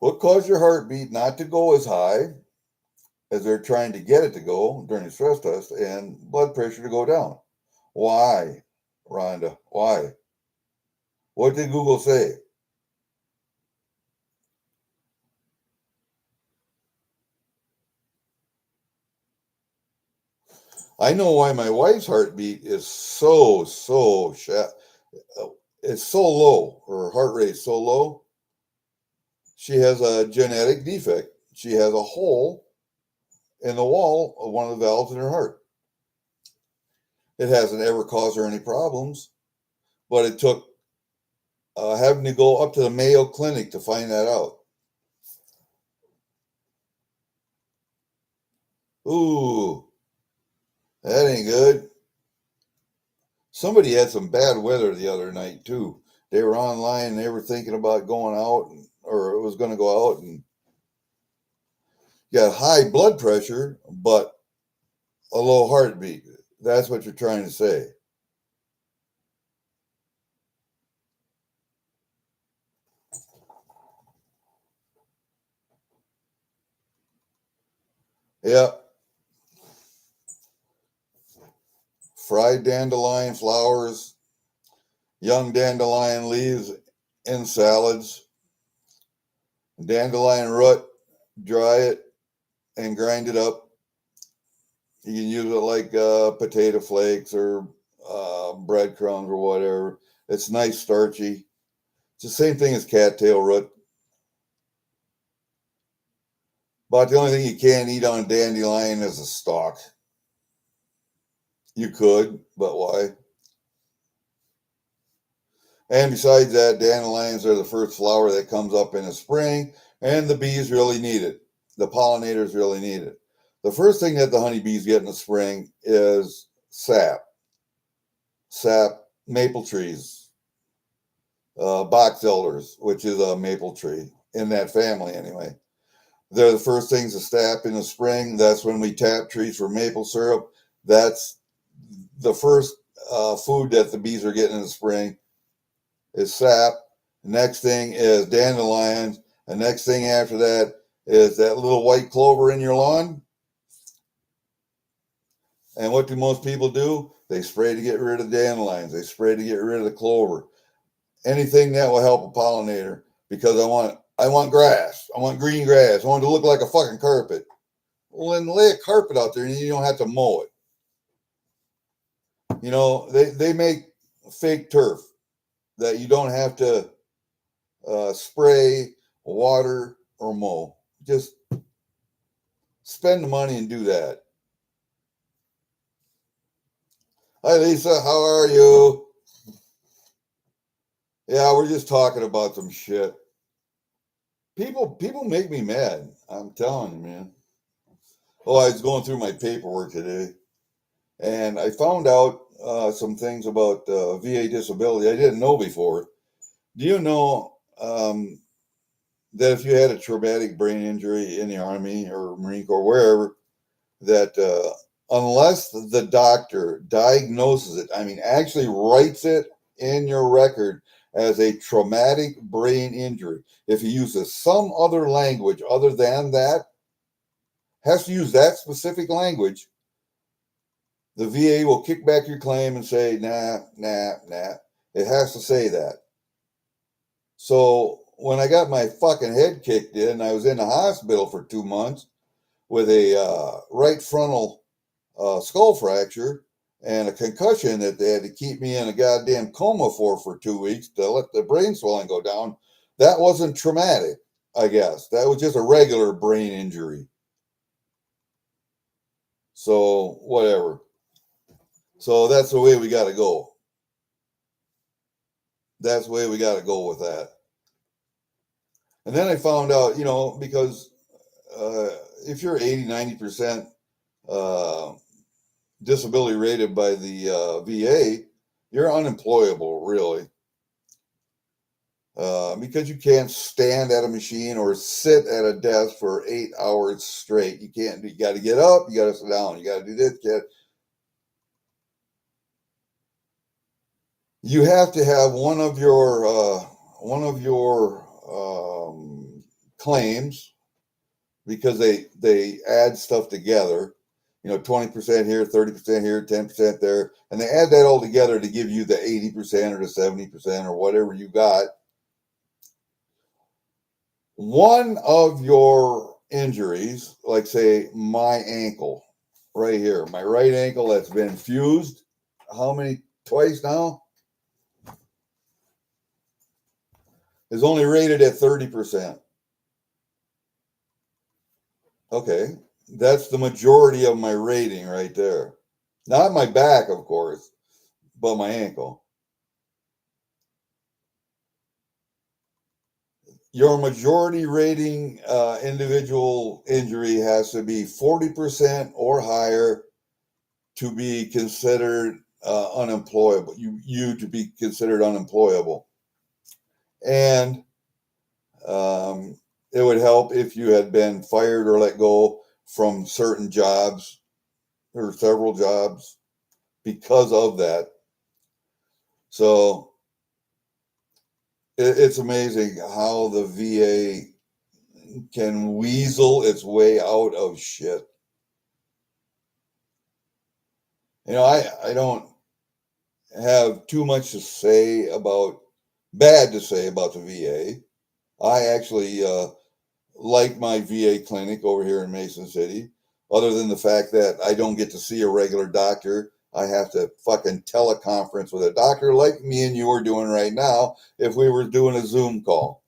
What caused your heartbeat not to go as high as they're trying to get it to go during the stress test and blood pressure to go down? Why, Rhonda? Why? What did Google say? I know why my wife's heartbeat is it's so low. Her heart rate is so low. She has a genetic defect. She has a hole in the wall of one of the valves in her heart. It hasn't ever caused her any problems, but it took having to go up to the Mayo Clinic to find that out. Ooh, that ain't good. Somebody had some bad weather the other night too. They were online and they were thinking about going out, or it was going to go out, and got high blood pressure, but a low heartbeat. That's what you're trying to say. Yeah. Fried dandelion flowers, young dandelion leaves in salads, dandelion root, dry it and grind it up. You can use it like potato flakes or breadcrumbs or whatever. It's nice, starchy. It's the same thing as cattail root. But the only thing you can't eat on dandelion is the stalk. You could, but why? And besides that, dandelions are the first flower that comes up in the spring, and the bees really need it. The pollinators really need it. The first thing that the honeybees get in the spring is sap. Sap, maple trees, box elders, which is a maple tree in that family anyway. They're the first things to sap in the spring. That's when we tap trees for maple syrup. That's the first food that the bees are getting in the spring is sap. The next thing is dandelions. The next thing after that is that little white clover in your lawn. And what do most people do? They spray to get rid of dandelions. They spray to get rid of the clover. Anything that will help a pollinator, because I want grass. I want green grass. I want it to look like a fucking carpet. Well, then lay a carpet out there and you don't have to mow it. You know, they make fake turf that you don't have to spray, water, or mow. Just spend the money and do that. Hi, Lisa. How are you? Yeah, we're just talking about some shit. People make me mad. I'm telling you, man. Oh, I was going through my paperwork today, and I found out some things about VA disability I didn't know before. Do you know that if you had a traumatic brain injury in the Army or Marine Corps, wherever, that unless the doctor diagnoses it, I mean, actually writes it in your record as a traumatic brain injury. If he uses some other language other than that, has to use that specific language, the VA will kick back your claim and say, nah. It has to say that. So when I got my fucking head kicked in, I was in the hospital for 2 months with a right frontal skull fracture and a concussion that they had to keep me in a goddamn coma for 2 weeks to let the brain swelling go down. That wasn't traumatic, I guess. That was just a regular brain injury. So, whatever. So that's the way we got to go. That's the way we got to go with that. And then I found out, because if you're 80, 90% disability rated by the VA, you're unemployable, really. Because you can't stand at a machine or sit at a desk for 8 hours straight. You can't. You got to get up. You got to sit down. You got to do this. You have to have one of your claims, because they add stuff together. 20% here, 30% here, 10% there, and they add that all together to give you the 80% or the 70% or whatever you got. One of your injuries, like say my ankle right here, my right ankle that's been fused, twice now, is only rated at 30%. Okay, that's the majority of my rating right there. Not my back, of course, but my ankle. Your majority rating individual injury has to be 40% or higher to be considered unemployable. You to be considered unemployable. And it would help if you had been fired or let go from certain jobs or several jobs because of that. So it's amazing how the VA can weasel its way out of shit. I don't have too much bad to say about the VA. I actually like my VA clinic over here in Mason City, other than the fact that I don't get to see a regular doctor. I have to fucking teleconference with a doctor like me and you are doing right now if we were doing a Zoom call.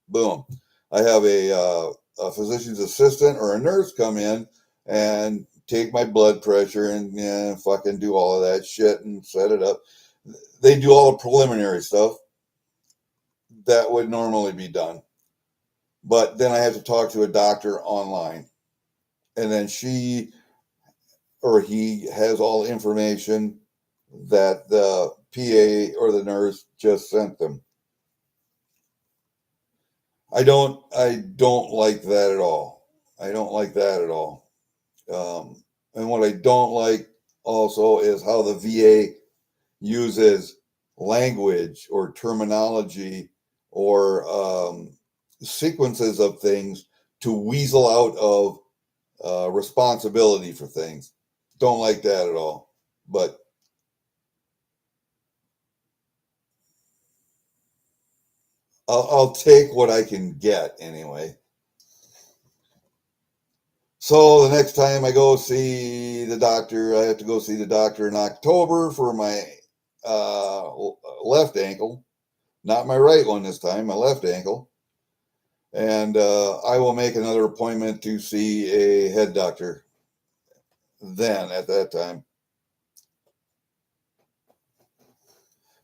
Boom. I have a physician's assistant or a nurse come in and take my blood pressure and fucking do all of that shit and set it up. They do all the preliminary stuff that would normally be done. But then I have to talk to a doctor online. And then she or he has all the information that the PA or the nurse just sent them. I don't like that at all. I don't like that at all. And what I don't like also is how the VA uses language or terminology or sequences of things to weasel out of responsibility for things. Don't like that at all. But I'll take what I can get anyway. So the next time I go see the doctor, I have to go see the doctor in October for my left ankle, not my right one this time, my left ankle. And I will make another appointment to see a head doctor then at that time.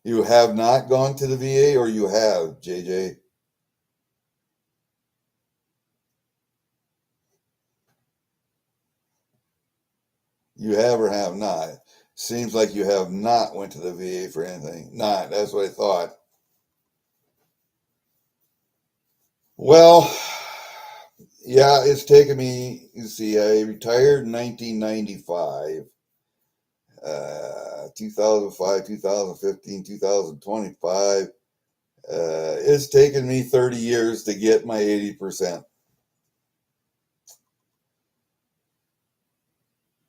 You have not gone to the VA, or you have, JJ? You have or have not? Seems like you have not went to the VA for anything. Not, that's what I thought. Well, Yeah, it's taken me, you see, I retired in 1995, 2005, 2015, 2025. It's taken me 30 years to get my 80%.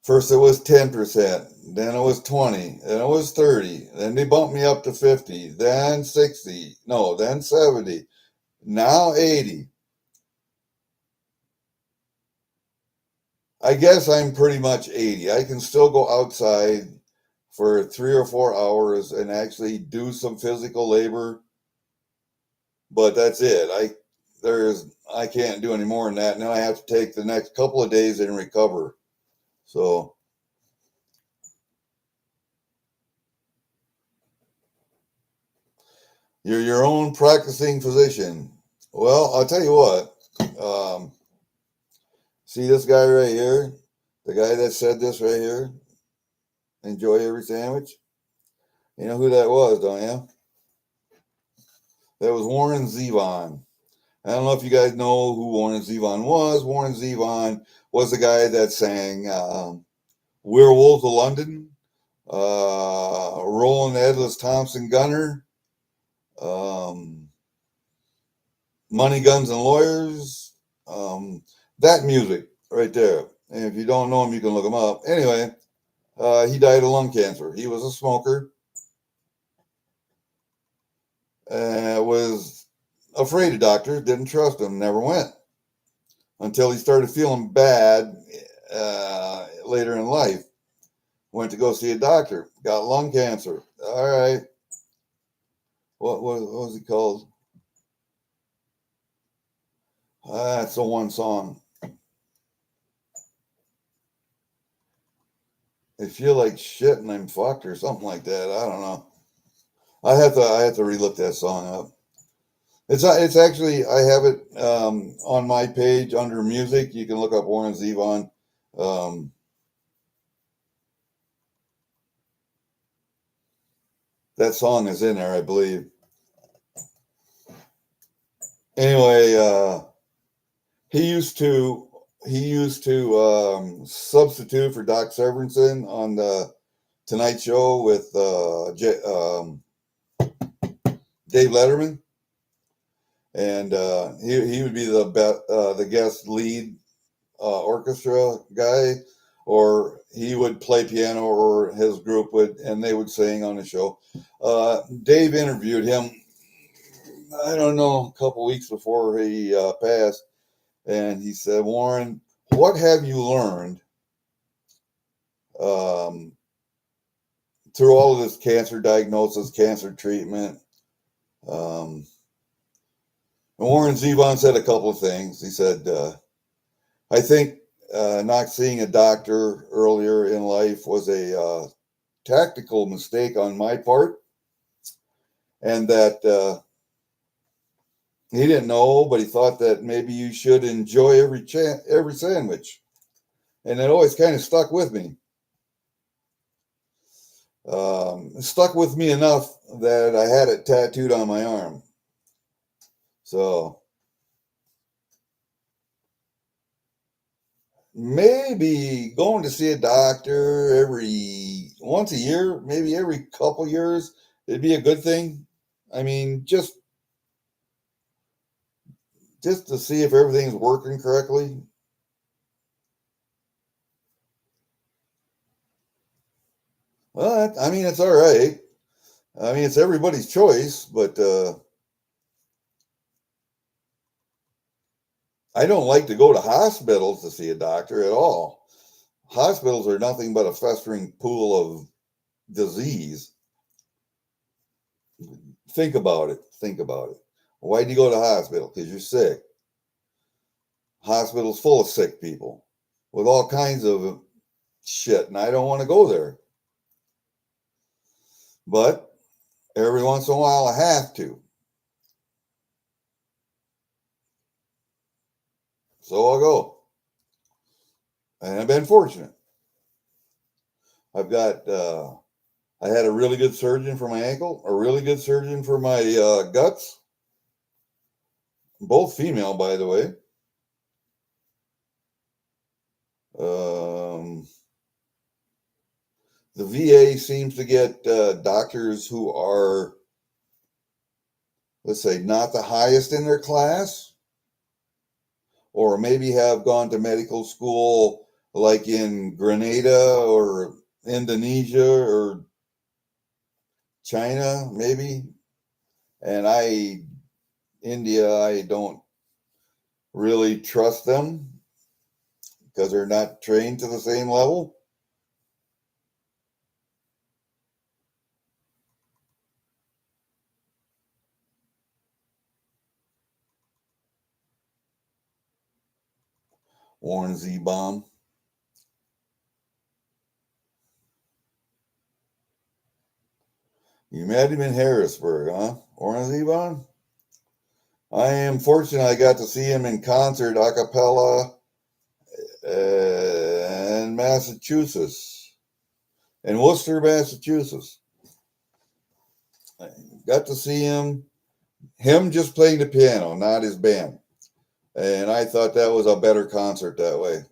First it was 10%, then it was 20, then it was 30, then they bumped me up to 50, then 60, no, then 70, now 80. I guess I'm pretty much 80. I can still go outside for 3 or 4 hours and actually do some physical labor, but that's it. I can't do any more than that. And then I have to take the next couple of days and recover. So you're your own practicing physician. Well, I'll tell you what. See this guy right here? The guy that said this right here? Enjoy every sandwich? You know who that was, don't you? That was Warren Zevon. I don't know if you guys know who Warren Zevon was. Warren Zevon was the guy that sang Werewolves of London, Roland Atlas Thompson Gunner, um, Money, Guns, and Lawyers. That music right there. And if you don't know him, you can look him up. Anyway, he died of lung cancer. He was a smoker. Was afraid of doctors, didn't trust them, never went until he started feeling bad later in life. Went to go see a doctor, got lung cancer. All right. What was he called? That's the one song. I feel like shit and I'm fucked or something like that. I don't know. I have to relook that song up. It's actually I have it on my page under music. You can look up Warren Zevon. Um, that song is in there, I believe. Anyway, he used to substitute for Doc Severinsen on the Tonight Show with Dave Letterman, and he would be the guest lead orchestra guy, or he would play piano, or his group would, and they would sing on the show. Dave interviewed him, I don't know, a couple weeks before he passed, and he said, Warren, what have you learned um, through all of this cancer diagnosis, cancer treatment? Um, and Warren Zevon said a couple of things. He said, I think not seeing a doctor earlier in life was a tactical mistake on my part, and that he didn't know, but he thought that maybe you should enjoy every sandwich, and it always kind of stuck with me. It stuck with me enough that I had it tattooed on my arm. So maybe going to see a doctor every once a year, maybe every couple years, it'd be a good thing. I mean, just to see if everything's working correctly. Well, I mean, it's all right. I mean, it's everybody's choice, but I don't like to go to hospitals to see a doctor at all. Hospitals are nothing but a festering pool of disease. Think about it. Think about it. Why do you go to the hospital? Because you're sick. Hospital's full of sick people with all kinds of shit, and I don't want to go there. But every once in a while, I have to. So I'll go. And I've been fortunate. I've got, I had a really good surgeon for my ankle, a really good surgeon for my guts, both female, by the way. The VA seems to get doctors who are, let's say, not the highest in their class, or maybe have gone to medical school like in Grenada or Indonesia or China, maybe. And India, I don't really trust them because they're not trained to the same level. Warren Z bomb. You met him in Harrisburg, huh? Warren Z bomb? I am fortunate I got to see him in concert a cappella in Massachusetts, in Worcester, Massachusetts. I got to see him just playing the piano, not his band. And I thought that was a better concert that way.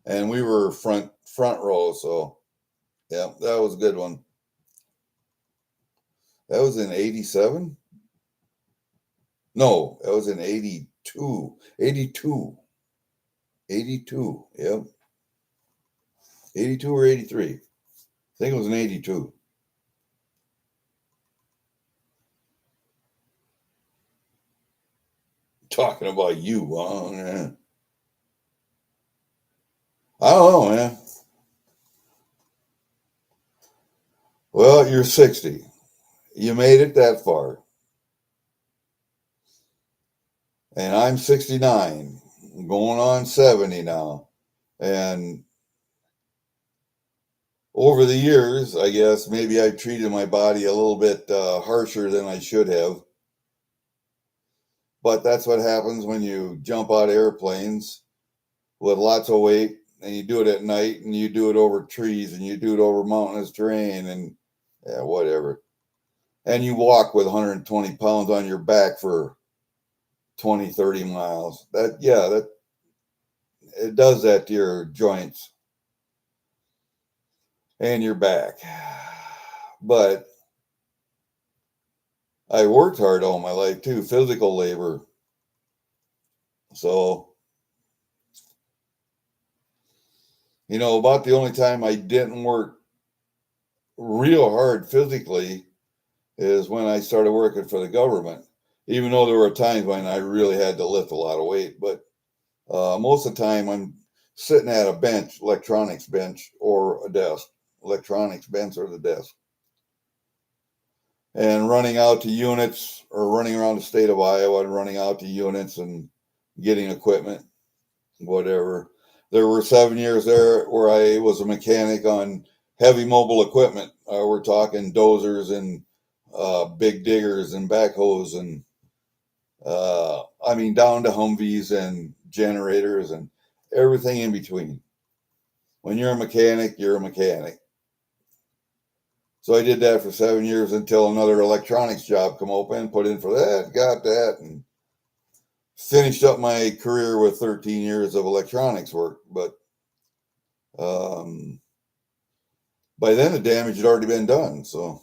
And we were front row, so yeah, that was a good one. That was in 87? No, that was in 82. 82. 82. Yep. 82 or 83. I think it was in 82. Talking about you, huh? Yeah. I don't know, man. Well, you're 60. You made it that far. And I'm 69, going on 70 now. And over the years, I guess maybe I treated my body a little bit harsher than I should have. But that's what happens when you jump out of airplanes with lots of weight, and you do it at night, and you do it over trees, and you do it over mountainous terrain, and yeah, whatever. And you walk with 120 pounds on your back for 20, 30 miles. That it does that to your joints and your back. But I worked hard all my life too, physical labor. So, about the only time I didn't work real hard physically is when I started working for the government. Even though there were times when I really had to lift a lot of weight, but most of the time I'm sitting at a bench, electronics bench or a desk, electronics bench or the desk, and running out to units or running around the state of Iowa and running out to units and getting equipment, whatever. There were 7 years there where I was a mechanic on heavy mobile equipment. We're talking dozers and big diggers and backhoes and down to Humvees and generators and everything in between. When you're a mechanic, you're a mechanic. So I did that for 7 years until another electronics job come open, put in for that, got that, and finished up my career with 13 years of electronics work. But by then the damage had already been done. So,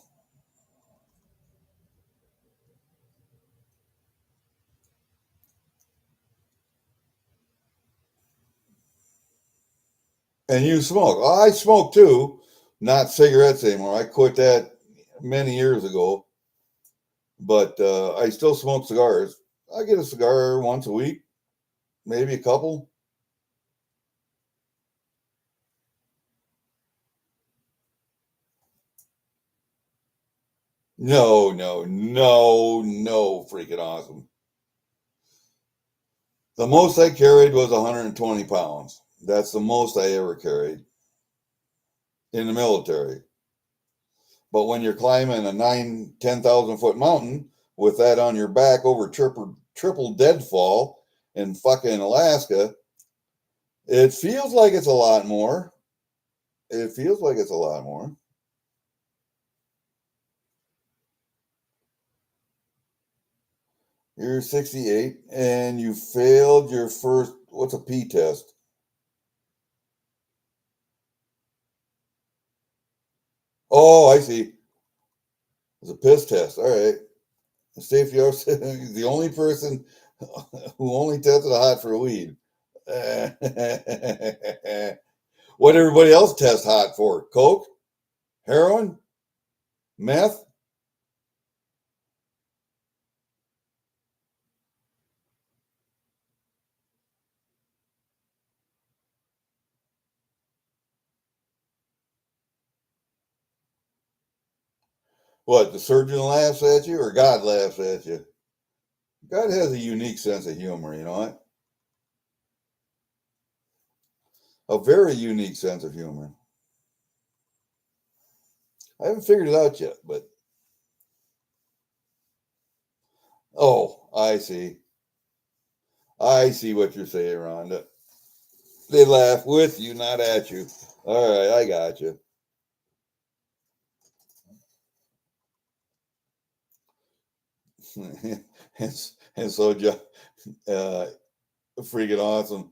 and you smoke. I smoke too, not cigarettes anymore. I quit that many years ago. But I still smoke cigars. I get a cigar once a week, maybe a couple. No, no, no, no, freaking awesome. The most I carried was 120 pounds. That's the most I ever carried in the military. But when you're climbing a 10,000 foot mountain with that on your back over triple deadfall in fucking Alaska, it feels like it's a lot more. It feels like it's a lot more. You're 68 and you failed your first, what's a P test? Oh, I see. It's a piss test. All right. Safety officer, he's the only person who only tested hot for weed. What everybody else tests hot for? Coke? Heroin? Meth? What, the surgeon laughs at you or God laughs at you? God has a unique sense of humor, you know what? A very unique sense of humor. I haven't figured it out yet, but oh, I see. I see what you're saying, Rhonda. They laugh with you, not at you. All right, I got you. and so, freaking awesome.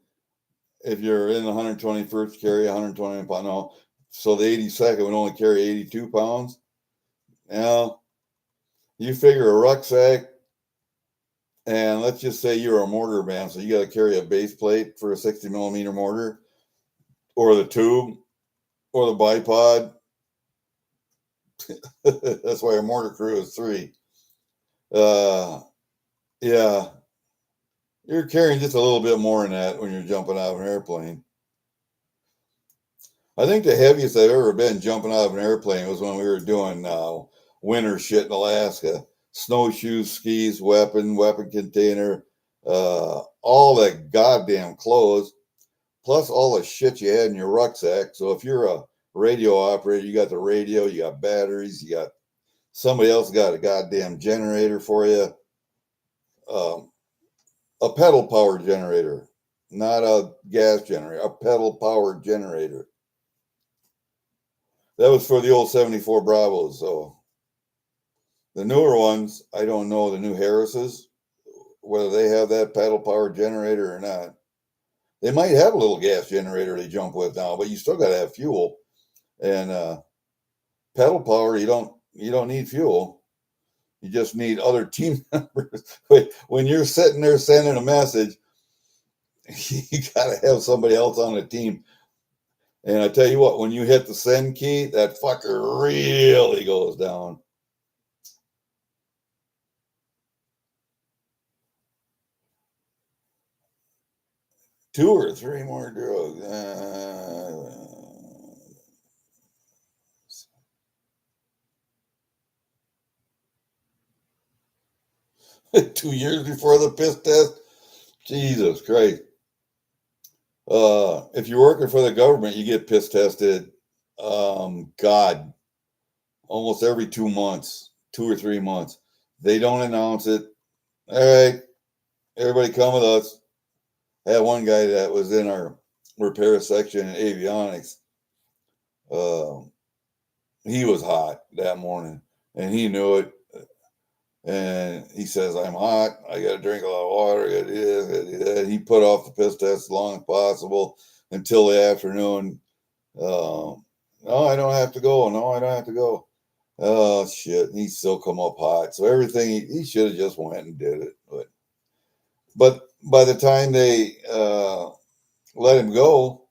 If you're in the 121st, carry 120 pounds. No, so the 82nd would only carry 82 pounds. Now, you figure a rucksack, and let's just say you're a mortar man, so you got to carry a base plate for a 60 millimeter mortar, or the tube, or the bipod. That's why a mortar crew is 3. Yeah, you're carrying just a little bit more than that when you're jumping out of an airplane. I think the heaviest I've ever been jumping out of an airplane was when we were doing winter shit in Alaska. Snowshoes, skis, weapon container, all that goddamn clothes, plus all the shit you had in your rucksack. So if you're a radio operator, you got the radio, you got batteries, you got somebody else got a goddamn generator for you. A pedal powered generator, not a gas generator, a pedal powered generator. That was for the old 74 Bravos. So the newer ones, I don't know the new Harrises, whether they have that pedal powered generator or not. They might have a little gas generator they jump with now, but you still got to have fuel. And pedal power, you don't need fuel. You just need other team members. When you're sitting there sending a message, you got to have somebody else on the team. And I tell you what, when you hit the send key, that fucker really goes down. Two or three more drugs. 2 years before the piss test. Jesus Christ. If you're working for the government, you get piss tested. God, almost every 2 months, 2 or 3 months. They don't announce it. All right, everybody come with us. I had one guy that was in our repair section in avionics. Uh, he was hot that morning, and he knew it. And he says, "I'm hot. I got to drink a lot of water." I gotta do this, gotta do that. He put off the piss test as long as possible until the afternoon. No, I don't have to go. No, I don't have to go. Oh shit! He still come up hot. So everything he should have just went and did it. But by the time they let him go,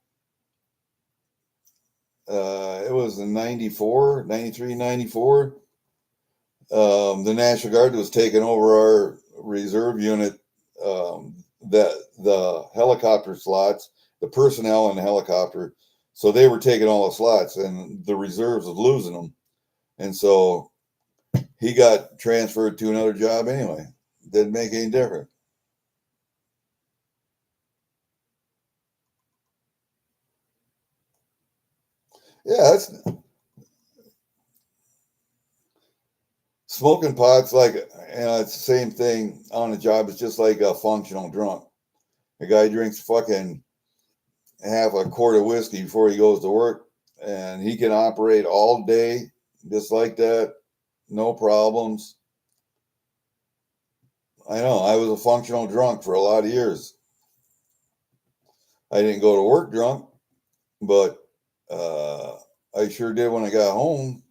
it was in 94, 93, 94. The National Guard was taking over our reserve unit, that the helicopter slots, the personnel in the helicopter. So they were taking all the slots, and the reserves was losing them. And so he got transferred to another job anyway. Didn't make any difference. Yeah, that's smoking pot's like, it's the same thing on the job. It's just like a functional drunk. A guy drinks fucking half a quart of whiskey before he goes to work, and he can operate all day just like that, no problems. I know I was a functional drunk for a lot of years. I didn't go to work drunk, but I sure did when I got home.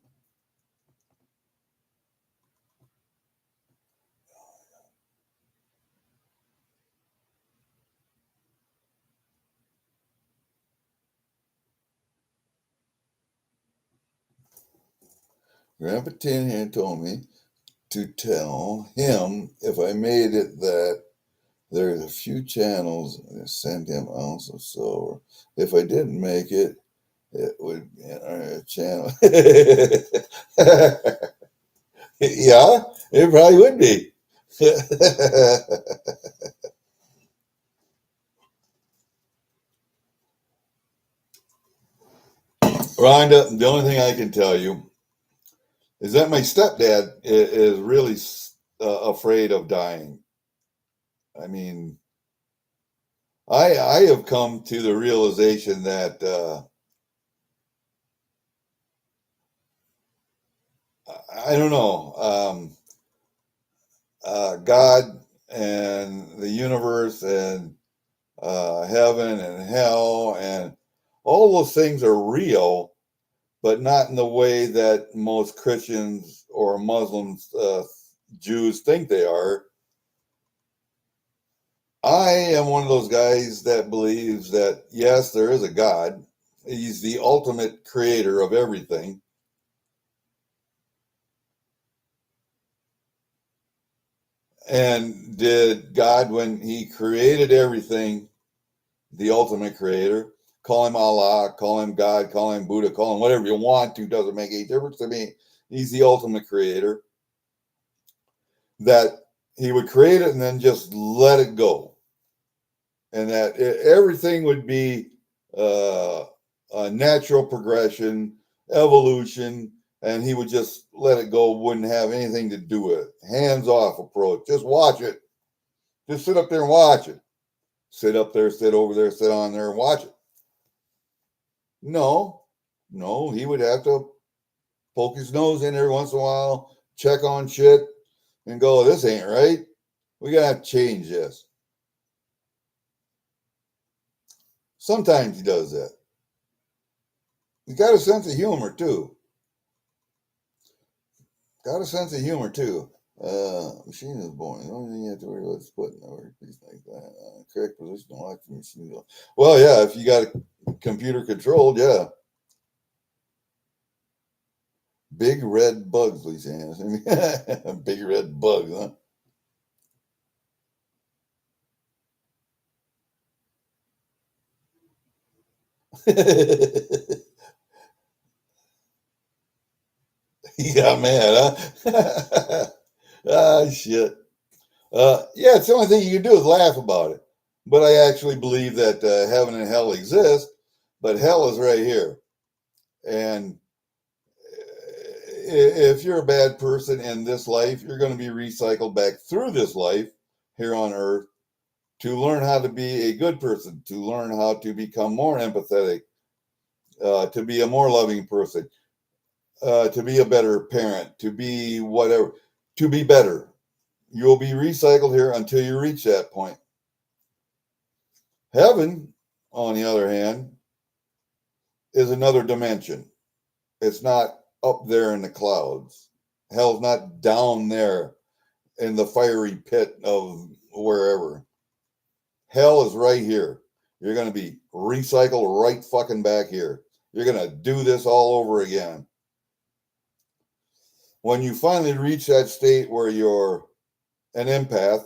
Grandpa Tin Hand told me to tell him if I made it that there's a few channels that send him ounce of silver. If I didn't make it, it would be a channel. Yeah, it probably would be. Rhonda, the only thing I can tell you is that my stepdad is really afraid of dying. I mean, I have come to the realization that I don't know. God and the universe and heaven and hell and all those things are real, but not in the way that most Christians or Muslims, Jews think they are. I am one of those guys that believes that, yes, there is a God. He's the ultimate creator of everything. And did God, when he created everything, the ultimate creator, call him Allah, call him God, call him Buddha, call him whatever you want to, doesn't make any difference to me. He's the ultimate creator. That he would create it and then just let it go. And that everything would be a natural progression, evolution, and he would just let it go, wouldn't have anything to do with it. Hands off approach. Just watch it. Just sit up there and watch it. Sit up there, sit over there, sit on there and watch it. No, he would have to poke his nose in every once in a while, check on shit, and go, this ain't right. We got to change this. Sometimes he does that. He's got a sense of humor, too. Machine is born. The only thing you have to worry about is putting the workpiece like that. Correct position to lock the machine. Well, yeah, if you got a computer controlled, yeah. Big red bugs, Lisa. Big red bugs, huh? Yeah, man, huh? Ah, shit. Yeah, it's the only thing you can do is laugh about it. But I actually believe that heaven and hell exist, but hell is right here. And if you're a bad person in this life, you're going to be recycled back through this life here on earth to learn how to be a good person, to learn how to become more empathetic, to be a more loving person, to be a better parent, to be whatever, to be better. You'll be recycled here until you reach that point. Heaven, on the other hand, is another dimension. It's not up there in the clouds. Hell's not down there in the fiery pit of wherever. Hell is right here. You're going to be recycled right fucking back here. You're going to do this all over again. When you finally reach that state where you're an empath,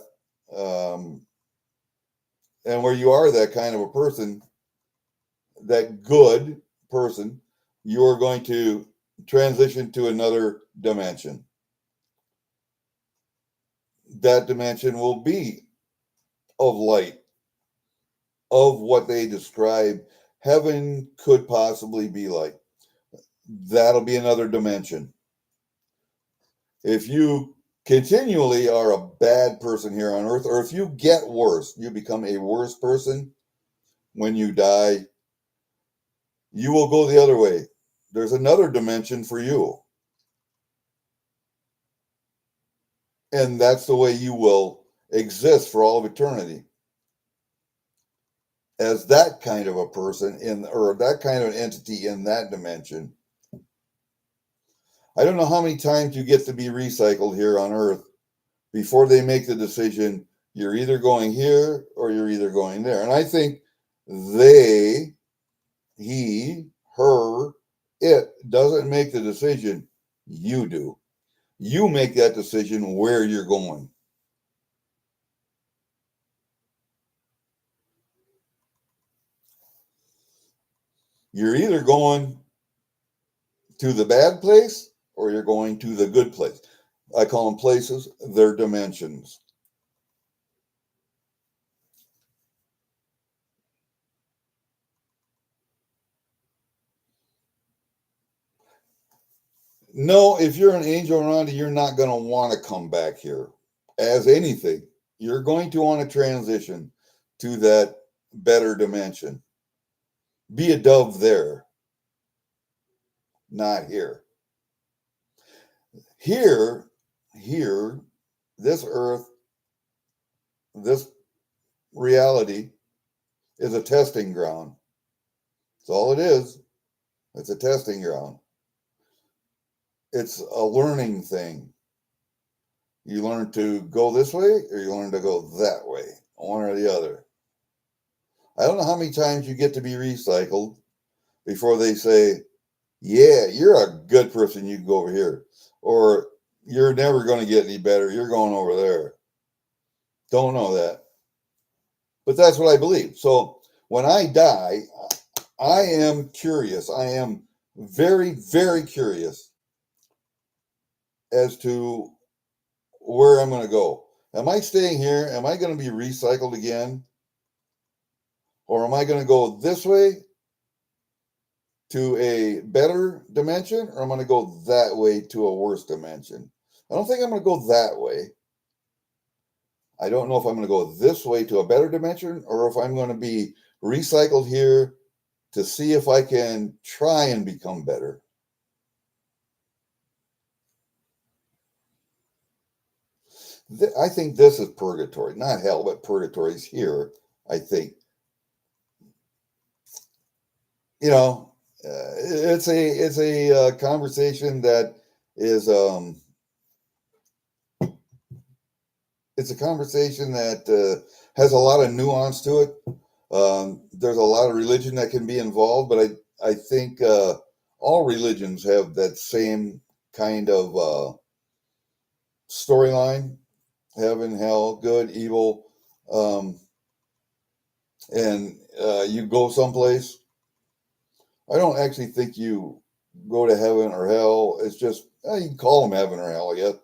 and where you are that kind of a person, that good person, you're going to transition to another dimension. That dimension will be of light, of what they describe heaven could possibly be like. That'll be another dimension. If you continually are a bad person here on earth, or if you get worse, you become a worse person when you die, you will go the other way. There's another dimension for you. And that's the way you will exist for all of eternity. As that kind of a person in, or that kind of entity in that dimension. I don't know how many times you get to be recycled here on earth before they make the decision you're either going here or you're either going there. And I think they, he, her, it doesn't make the decision You do. You make that decision where you're going. You're either going to the bad place or you're going to the good place. I call them places, they're dimensions. No, if you're an angel, Rhonda, you're not going to want to come back here as anything. You're going to want to transition to that better dimension. Be a dove there, not here. Here, this earth, this reality is a testing ground. That's all it is. It's a testing ground. It's a learning thing. You learn to go this way or you learn to go that way, one or the other. I don't know how many times you get to be recycled before they say, yeah, you're a good person, you can go over here. Or you're never going to get any better, you're going over there. Don't know that. But that's what I believe. So when I die, I am curious. I am very, very curious as to where I'm going to go. Am I staying here? Am I going to be recycled again? Or am I going to go this way to a better dimension? Or am I going to go that way to a worse dimension? I don't think I'm going to go that way. I don't know if I'm going to go this way to a better dimension or if I'm going to be recycled here to see if I can try and become better. I think this is purgatory, not hell, but purgatory is here. I think, it's a conversation that is it's a conversation that has a lot of nuance to it. There's a lot of religion that can be involved, but I think all religions have that same kind of storyline: heaven, hell, good, evil, and you go someplace. I don't actually think you go to heaven or hell. It's just you can call them heaven or hell. I guess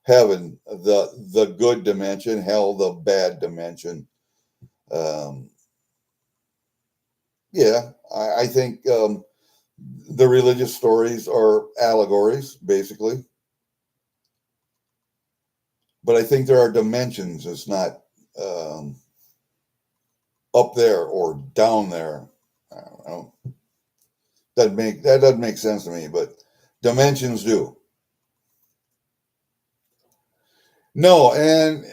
heaven, the good dimension; hell, the bad dimension. Um, yeah, I think the religious stories are allegories, basically. But I think there are dimensions. It's not um, up there or down there. I don't know. That doesn't make sense to me, but dimensions do. No, and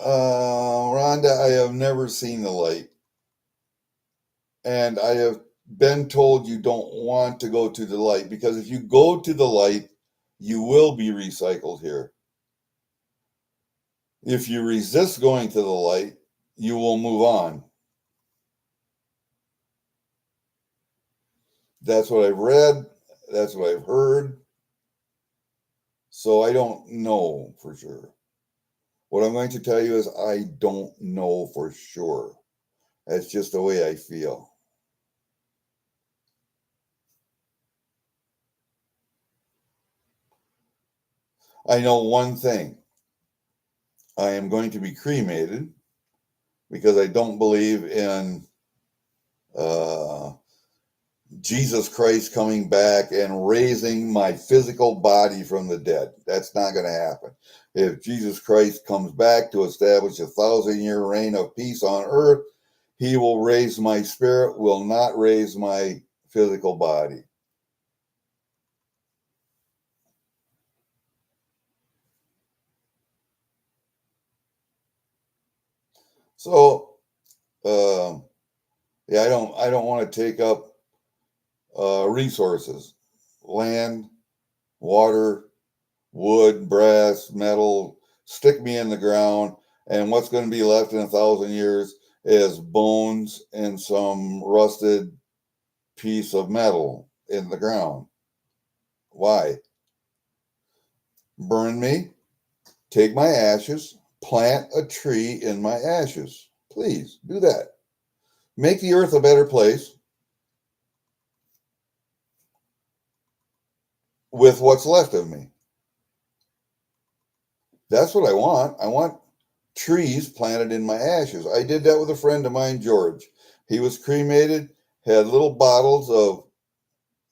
Rhonda, I have never seen the light, and I have been told you don't want to go to the light because if you go to the light, you will be recycled here. If you resist going to the light, you will move on. That's what I've read. That's what I've heard. So I don't know for sure. What I'm going to tell you is I don't know for sure. That's just the way I feel. I know one thing. I am going to be cremated because I don't believe in uh, Jesus Christ coming back and raising my physical body from the dead. That's not going to happen. If Jesus Christ comes back to establish 1,000-year reign of peace on earth, he will raise my spirit, will not raise my physical body. So, yeah, I don't want to take up resources, land, water, wood, brass, metal, stick me in the ground, and what's going to be left in 1,000 years is bones and some rusted piece of metal in the ground. Why? burn me, take my ashes, plant a tree in my ashes. Please do that. Make the earth a better place with what's left of me. That's what I want. I want trees planted in my ashes. I did that with a friend of mine, George. He was cremated, had little bottles of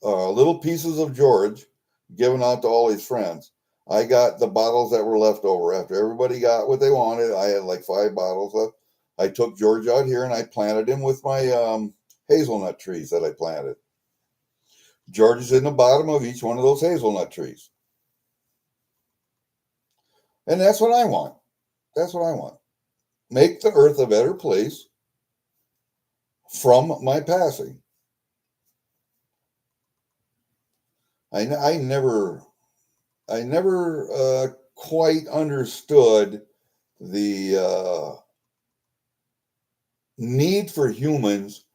little pieces of George given out to all his friends. I got the bottles that were left over after everybody got what they wanted. I had like 5 bottles left. I took George out here and I planted him with my hazelnut trees that I planted. George is in the bottom of each one of those hazelnut trees. And that's what I want. That's what I want. Make the earth a better place from my passing. I never quite understood the need for humans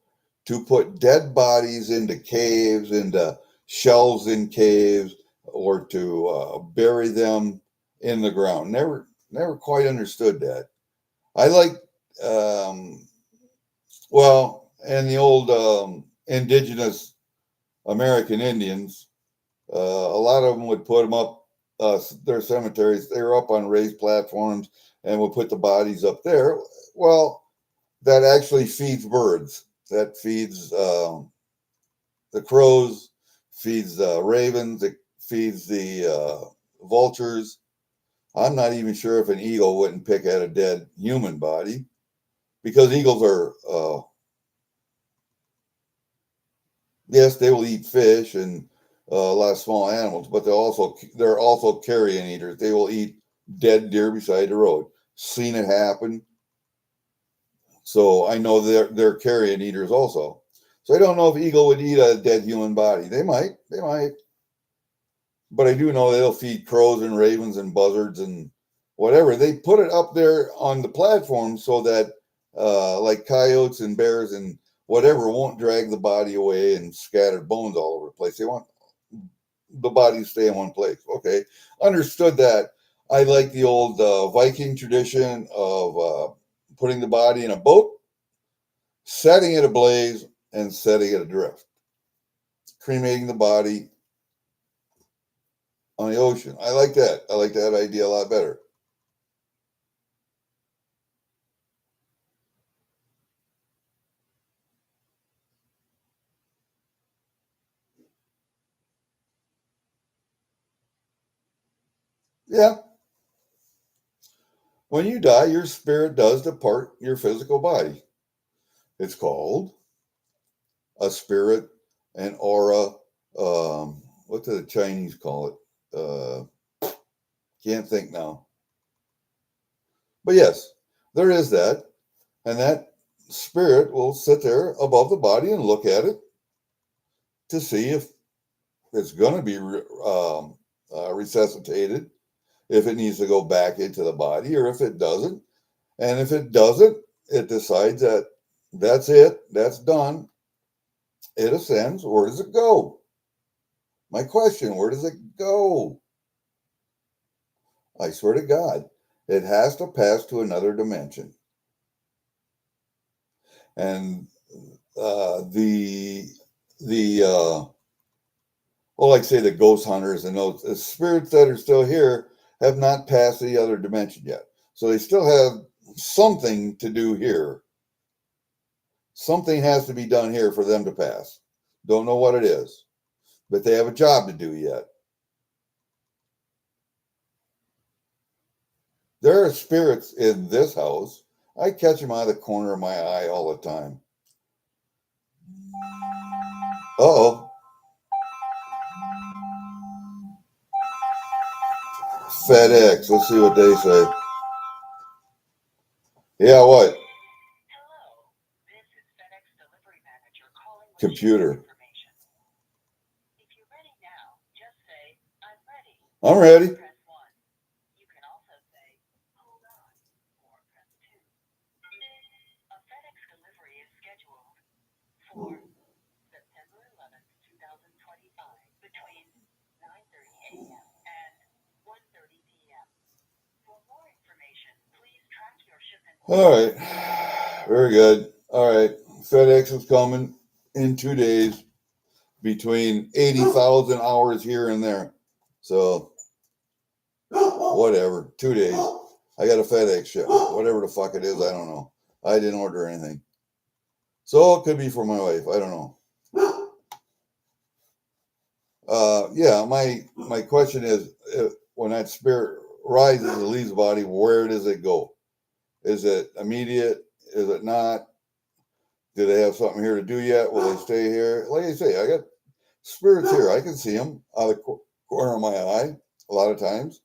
to put dead bodies into caves, into shelves in caves, or to bury them in the ground. Never quite understood that. I like, and the old indigenous American Indians, a lot of them would put them up, their cemeteries, they were up on raised platforms and would put the bodies up there. Well, that actually feeds birds. That feeds the crows, feeds the ravens, it feeds the vultures. I'm not even sure if an eagle wouldn't pick at a dead human body, because eagles are, yes, they will eat fish and a lot of small animals, but they're also carrion eaters. They will eat dead deer beside the road. Seen it happen. So I know they're carrion eaters also. So I don't know if eagle would eat a dead human body. They might. But I do know they'll feed crows and ravens and buzzards and whatever. They put it up there on the platform so that like coyotes and bears and whatever won't drag the body away and scatter bones all over the place. They want the body to stay in one place. Okay, understood that. I like the old Viking tradition of putting the body in a boat, setting it ablaze, and setting it adrift, cremating the body on the ocean. I like that. I like that idea a lot better. Yeah. When you die, your spirit does depart your physical body. It's called a spirit, an aura. What do the Chinese call it? Can't think now. But yes, there is that. And that spirit will sit there above the body and look at it to see if it's going to be resuscitated, if it needs to go back into the body, or if it doesn't. And if it doesn't, it decides that that's it, that's done. It ascends. Where does it go? My question, where does it go? I swear to God, it has to pass to another dimension. And the well, like say the ghost hunters and those the spirits that are still here have not passed to the other dimension yet. So they still have something to do here. Something has to be done here for them to pass. Don't know what it is, but they have a job to do yet. There are spirits in this house. I catch them out of the corner of my eye all the time. Uh-oh. FedEx. Let's see what they say. Yeah, what? Computer. I'm ready. All right. Very good. All right. FedEx is coming in 2 days, between 80,000 hours here and there. So, whatever. 2 days. I got a FedEx ship. Whatever the fuck it is, I don't know. I didn't order anything. So, it could be for my wife. I don't know. Yeah, my question is, when that spirit rises and leaves the body, where does it go? Is it immediate? Is it not? Do they have something here to do yet? Will they stay here? Like I say, I got spirits here. I can see them out of the corner of my eye a lot of times.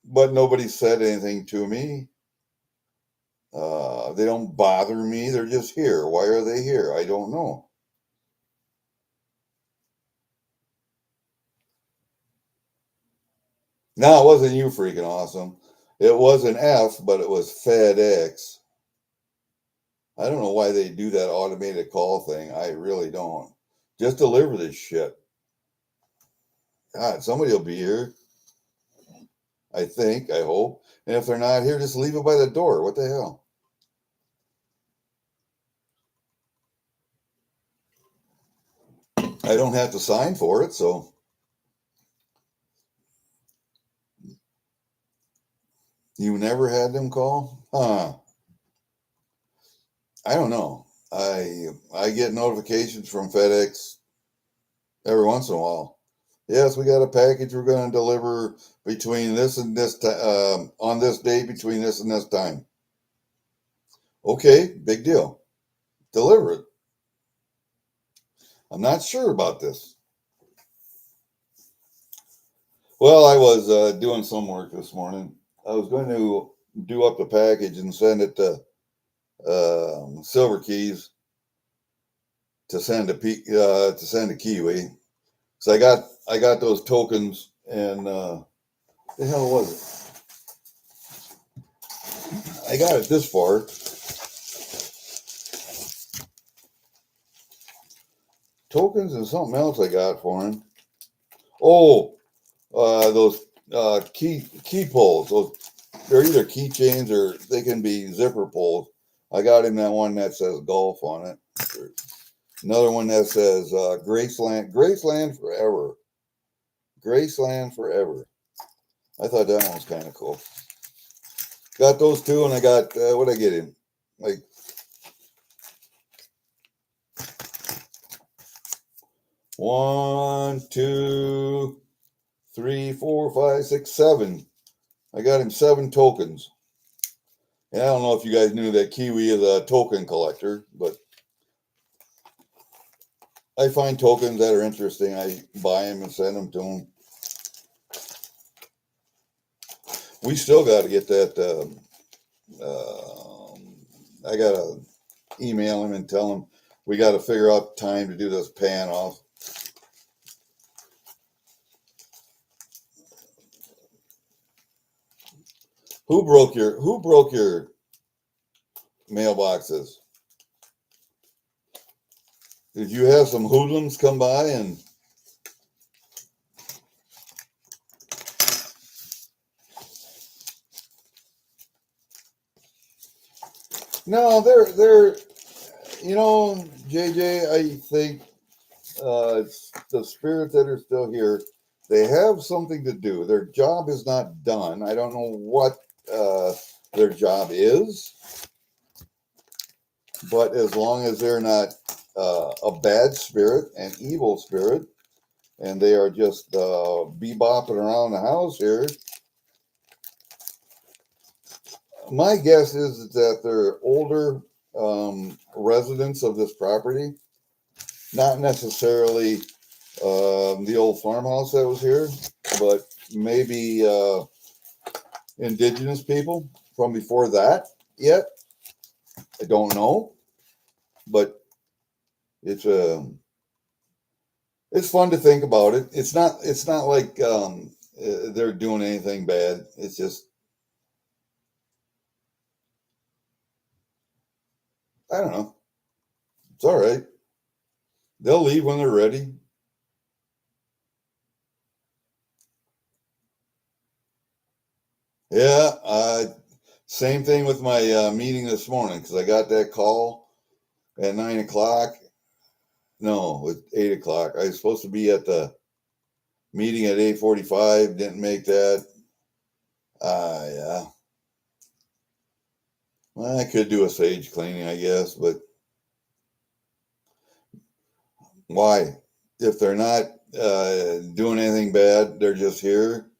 But nobody said anything to me. They don't bother me. They're just here. Why are they here? I don't know. No, it wasn't you freaking awesome. It was an F, but it was FedEx. I don't know why they do that automated call thing. I really don't. Just deliver this shit. God, somebody will be here. I think, I hope. And if they're not here, just leave it by the door. What the hell? I don't have to sign for it, so you never had them call? Huh. I don't know. I get notifications from FedEx every once in a while. Yes, we got a package we're going to deliver between this and this on this date between this and this time. Okay, big deal. Deliver it. I'm not sure about this. Well, I was doing some work this morning. I was going to do up the package and send it to Silver Keys to send to Kiwi. So I got those tokens, and the hell was it? I got it this far. Tokens and something else I got for him. Oh, those key pulls. Those, they're either keychains or they can be zipper pulls. I got him that one that says golf on it. There's another one that says Graceland forever. Graceland forever. I thought that one was kind of cool. Got those two, and I got what I get him, like 1, 2, 3, 4, 5, 6, 7. I got him 7 tokens. And I don't know if you guys knew that Kiwi is a token collector, but I find tokens that are interesting. I buy them and send them to him. We still got to get that. I got to email him and tell him we got to figure out time to do this pan off. Who broke your mailboxes? Did you have some hoodlums come by and? No, they're JJ. I think it's the spirits that are still here. They have something to do. Their job is not done. I don't know what their job is, but as long as they're not a bad spirit, an evil spirit, and they are just bebopping around the house here, my guess is that they're older residents of this property, not necessarily the old farmhouse that was here, but maybe indigenous people from before that yet. I don't know, but it's it's fun to think about it. It's not like they're doing anything bad. It's just I don't know. It's all right. They'll leave when they're ready. Yeah, same thing with my meeting this morning because I got that call at 9 o'clock. No, it's 8 o'clock. I was supposed to be at the meeting at 8:45. Didn't make that. Yeah. Well, I could do a sage cleaning, I guess, but why? If they're not doing anything bad, they're just here.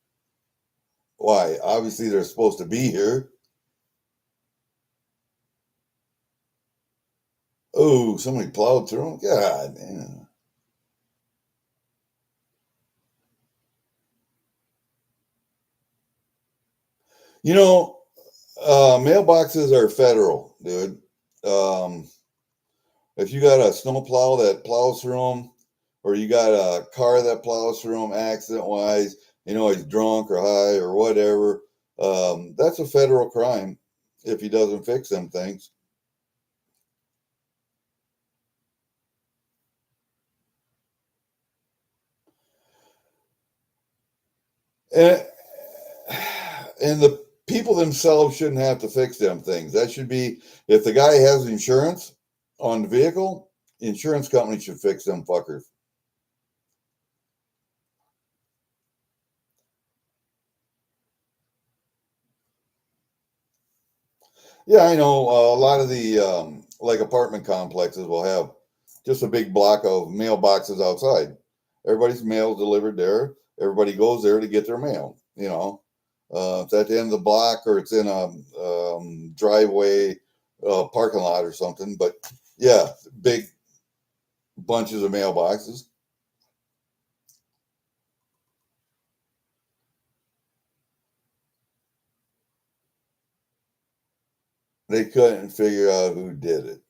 Why? Obviously, they're supposed to be here. Oh, somebody plowed through them. God damn. You know, mailboxes are federal, dude. Um, if you got a snowplow that plows through them, or you got a car that plows through them accident wise, he's drunk or high or whatever, that's a federal crime if he doesn't fix them things. And, and the people themselves shouldn't have to fix them things. That should be, if the guy has insurance on the vehicle, insurance company should fix them fuckers. Yeah, I know. A lot of the like apartment complexes will have just a big block of mailboxes outside. Everybody's mail is delivered there. Everybody goes there to get their mail. It's at the end of the block or it's in a driveway, parking lot or something. But yeah, big bunches of mailboxes. They couldn't figure out who did it.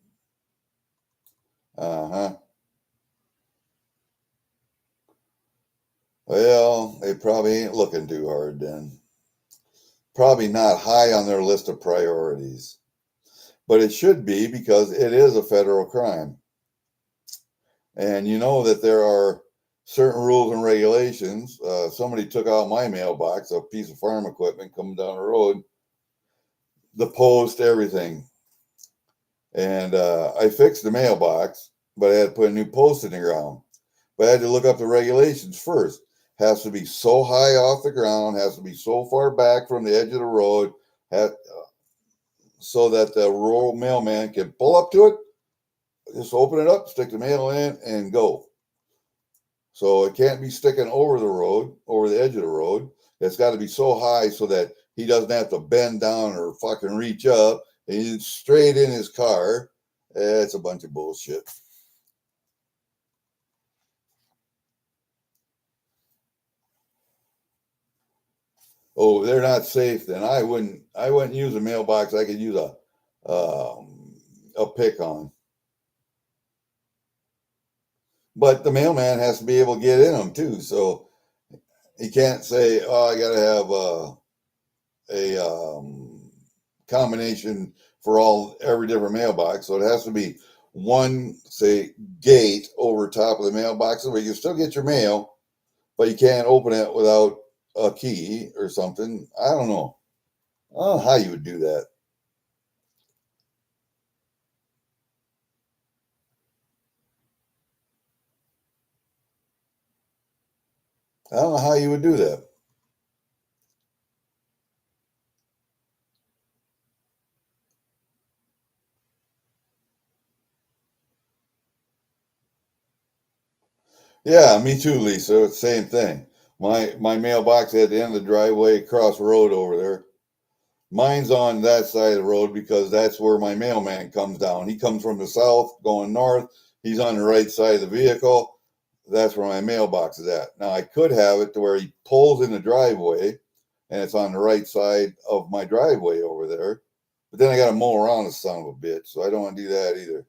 Uh huh. Well, they probably ain't looking too hard then. Probably not high on their list of priorities, but it should be because it is a federal crime. And you know that there are certain rules and regulations. Somebody took out my mailbox, a piece of farm equipment coming down the road, the post, everything. And I fixed the mailbox, but I had to put a new post in the ground. But I had to look up the regulations first. Has to be so high off the ground, has to be so far back from the edge of the road, so that the rural mailman can pull up to it, just open it up, stick the mail in, and go. So it can't be sticking over the road, over the edge of the road. It's got to be so high so that he doesn't have to bend down or fucking reach up. And he's straight in his car. It's a bunch of bullshit. Oh, they're not safe. Then I wouldn't. I wouldn't use a mailbox. I could use a pick on. But the mailman has to be able to get in them too. So he can't say, "Oh, I got to have a combination for every different mailbox." So it has to be one, say, gate over top of the mailboxes where you can still get your mail, but you can't open it without a key or something. I don't know. I don't know how you would do that. I don't know how you would do that. Yeah, me too, Lisa. It's the same thing. My mailbox at the end of the driveway across the road over there. Mine's on that side of the road because that's where my mailman comes down. He comes from the south going north. He's on the right side of the vehicle. That's where my mailbox is at. Now I could have it to where he pulls in the driveway and it's on the right side of my driveway over there. But then I got to mow around the son of a bitch, so I don't want to do that either.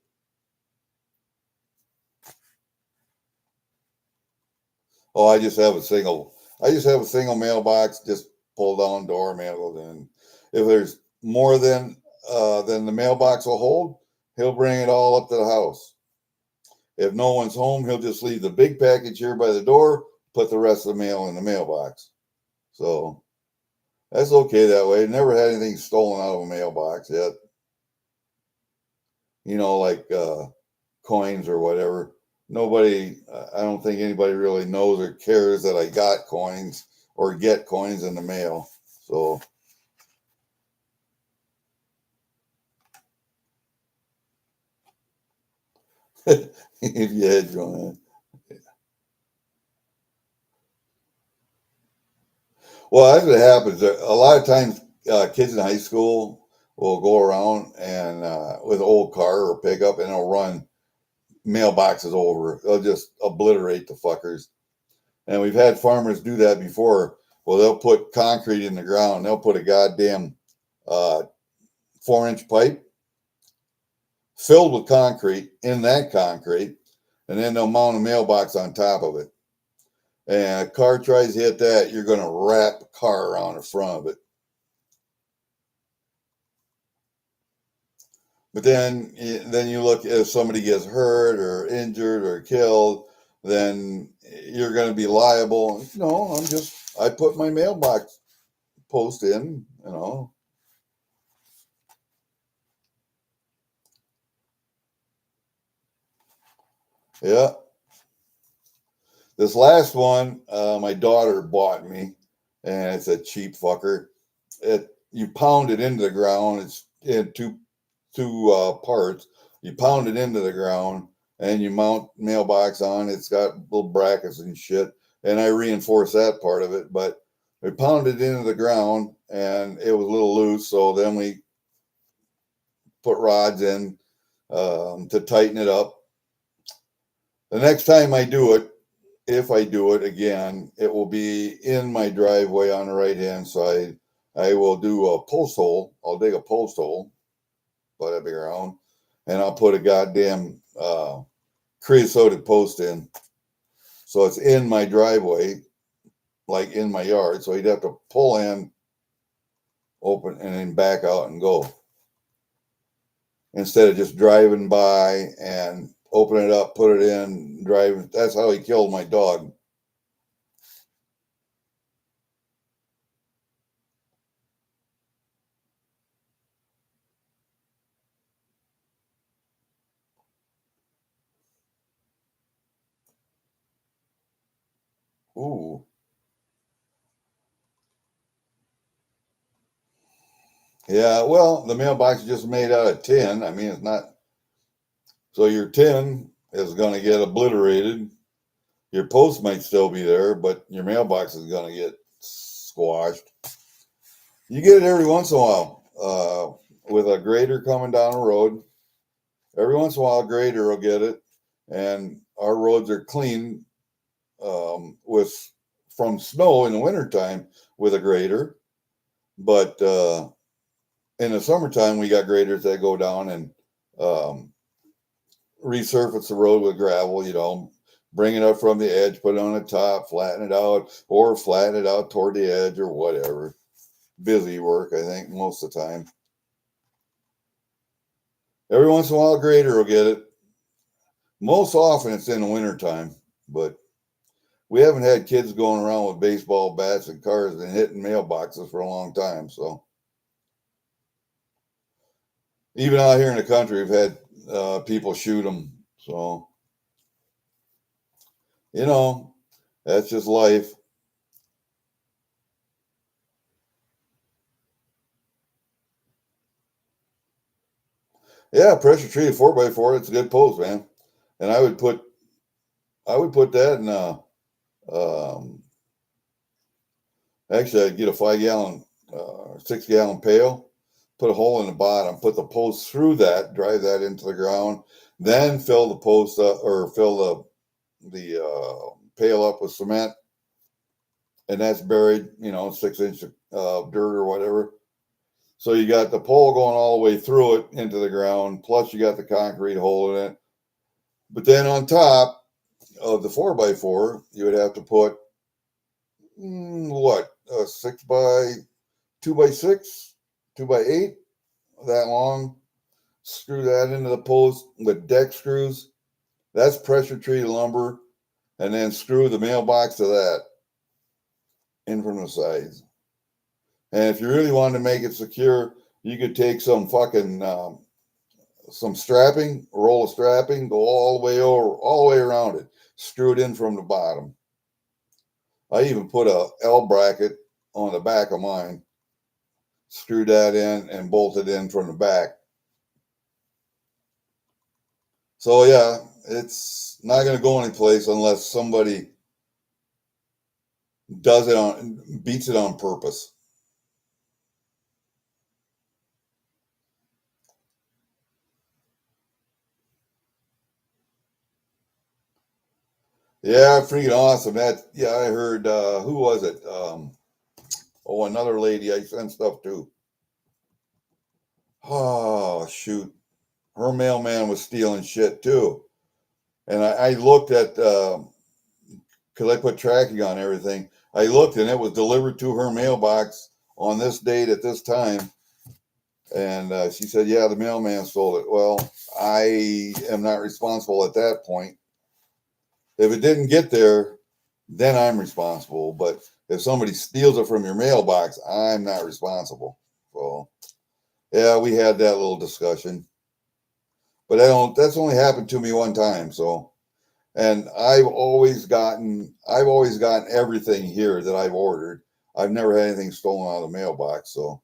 Oh, I just have a single mailbox, just pull down door, mail goes in. If there's more than the mailbox will hold, he'll bring it all up to the house. If no one's home, he'll just leave the big package here by the door, put the rest of the mail in the mailbox. So That's okay that way. Never had anything stolen out of a mailbox yet. Like coins or whatever. Nobody, I don't think anybody really knows or cares that I got coins or get coins in the mail. So, if you had Joanne. Well, that's what happens. A lot of times, kids in high school will go around and with an old car or pickup, and they'll run mailboxes over. They'll just obliterate the fuckers. And we've had farmers do that before. Well, they'll put concrete in the ground. They'll put a goddamn 4-inch pipe filled with concrete in that concrete, and then they'll mount a mailbox on top of it. And a car tries to hit that, you're going to wrap a car around the front of it. But then you look, if somebody gets hurt or injured or killed, then you're going to be liable. No, I put my mailbox post in. Yeah. This last one, my daughter bought me, and it's a cheap fucker. You pound it into the ground. It's in two parts. You pound it into the ground, and you mount mailbox on. It's got little brackets and shit, and I reinforce that part of it. But we pounded it into the ground, and it was a little loose. So then we put rods in to tighten it up. The next time I do it, if I do it again, it will be in my driveway on the right hand side. I will do a post hole. I'll dig a post hole, butt up the ground, and I'll put a goddamn creosoted post in. So it's in my driveway, like in my yard. So you'd have to pull in, open, and then back out and go. Instead of just driving by and open it up, put it in, driving. That's how he killed my dog. Ooh. Yeah, well, the mailbox is just made out of tin. I mean, it's not. So your tin is going to get obliterated. Your post might still be there, but your mailbox is going to get squashed. You get it every once in a while with a grader coming down the road. Every once in a while, a grader will get it, and our roads are clean with from snow in the wintertime with a grader. But in the summertime, we got graders that go down and resurface the road with gravel, bring it up from the edge, put it on the top, flatten it out, or flatten it out toward the edge or whatever. Busy work, I think, most of the time. Every once in a while, a grader will get it. Most often, it's in the wintertime, but we haven't had kids going around with baseball bats and cars and hitting mailboxes for a long time. So even out here in the country, we've had people shoot them. So, that's just life. Yeah, pressure treated 4x4. It's a good post, man. And I would put that in actually I'd get a 5-gallon, 6-gallon pail, put a hole in the bottom, put the post through that, drive that into the ground, then fill the post up or fill the pail up with cement, and that's buried, 6 inch dirt or whatever. So you got the pole going all the way through it into the ground, plus you got the concrete hole in it. But then on top of the 4x4, you would have to put what, 2x6, 2x8, that long. Screw that into the post with deck screws. That's pressure treated lumber, and then screw the mailbox to that in from the sides. And if you really wanted to make it secure, you could take some fucking some strapping, a roll of strapping, go all the way over, all the way around it, screw it in from the bottom. I even put a L bracket on the back of mine, screwed that in and bolted in from the back. So yeah, it's not going to go anyplace unless somebody beats it on purpose. Yeah, freaking awesome. Yeah, I heard, who was it? Another lady I sent stuff to. Oh, shoot. Her mailman was stealing shit too. And I looked at, because I put tracking on everything. I looked and it was delivered to her mailbox on this date at this time. And she said, yeah, the mailman stole it. Well, I am not responsible at that point. If it didn't get there, then I'm responsible. But if somebody steals it from your mailbox, I'm not responsible. So, yeah, we had that little discussion. But that's only happened to me one time. So, and I've always gotten everything here that I've ordered. I've never had anything stolen out of the mailbox. So,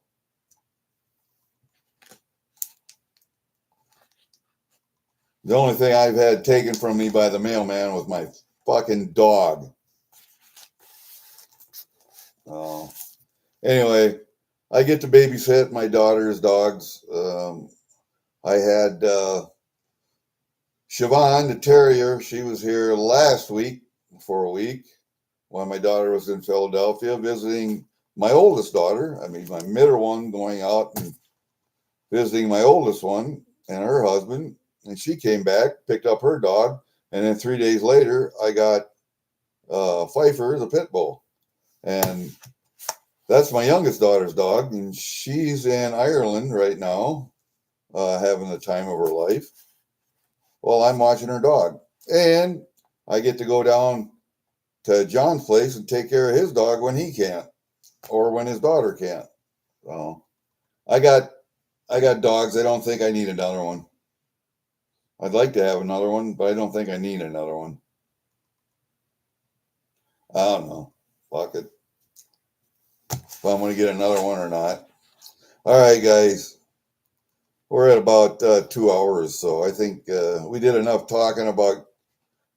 the only thing I've had taken from me by the mailman was my fucking dog. Anyway, I get to babysit my daughter's dogs. I had Siobhan, the terrier. She was here last week for a week while my daughter was in Philadelphia visiting my oldest daughter. I mean, my middle one, going out and visiting my oldest one and her husband. And she came back, picked up her dog. And then 3 days later, I got Pfeiffer, the pit bull. And that's my youngest daughter's dog. And she's in Ireland right now, having the time of her life. Well, I'm watching her dog. And I get to go down to John's place and take care of his dog when he can't, or when his daughter can't. So I got dogs. I don't think I need another one. I'd like to have another one, but I don't think I need another one. I don't know. Fuck it. If I'm going to get another one or not. All right, guys. We're at about 2 hours, so I think we did enough talking about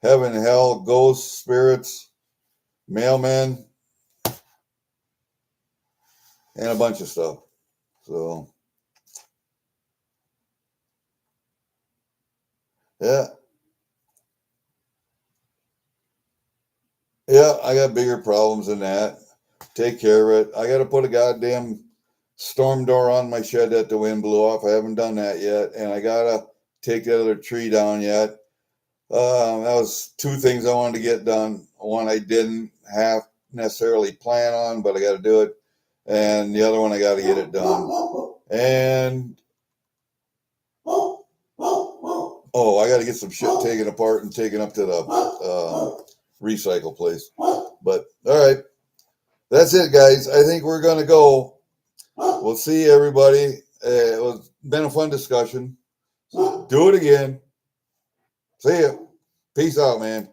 heaven, hell, ghosts, spirits, mailmen, and a bunch of stuff. So, yeah. Yeah, I got bigger problems than that. Take care of it. I got to put a goddamn storm door on my shed that the wind blew off. I haven't done that yet. And I got to take the other tree down yet. That was two things I wanted to get done. One I didn't have necessarily plan on, but I got to do it. And the other one, I got to get it done. And, I got to get some shit taken apart and taken up to the recycle place. But, all right. That's it, guys. I think we're going to go. We'll see everybody. It was been a fun discussion. Do it again. See ya. Peace out, man.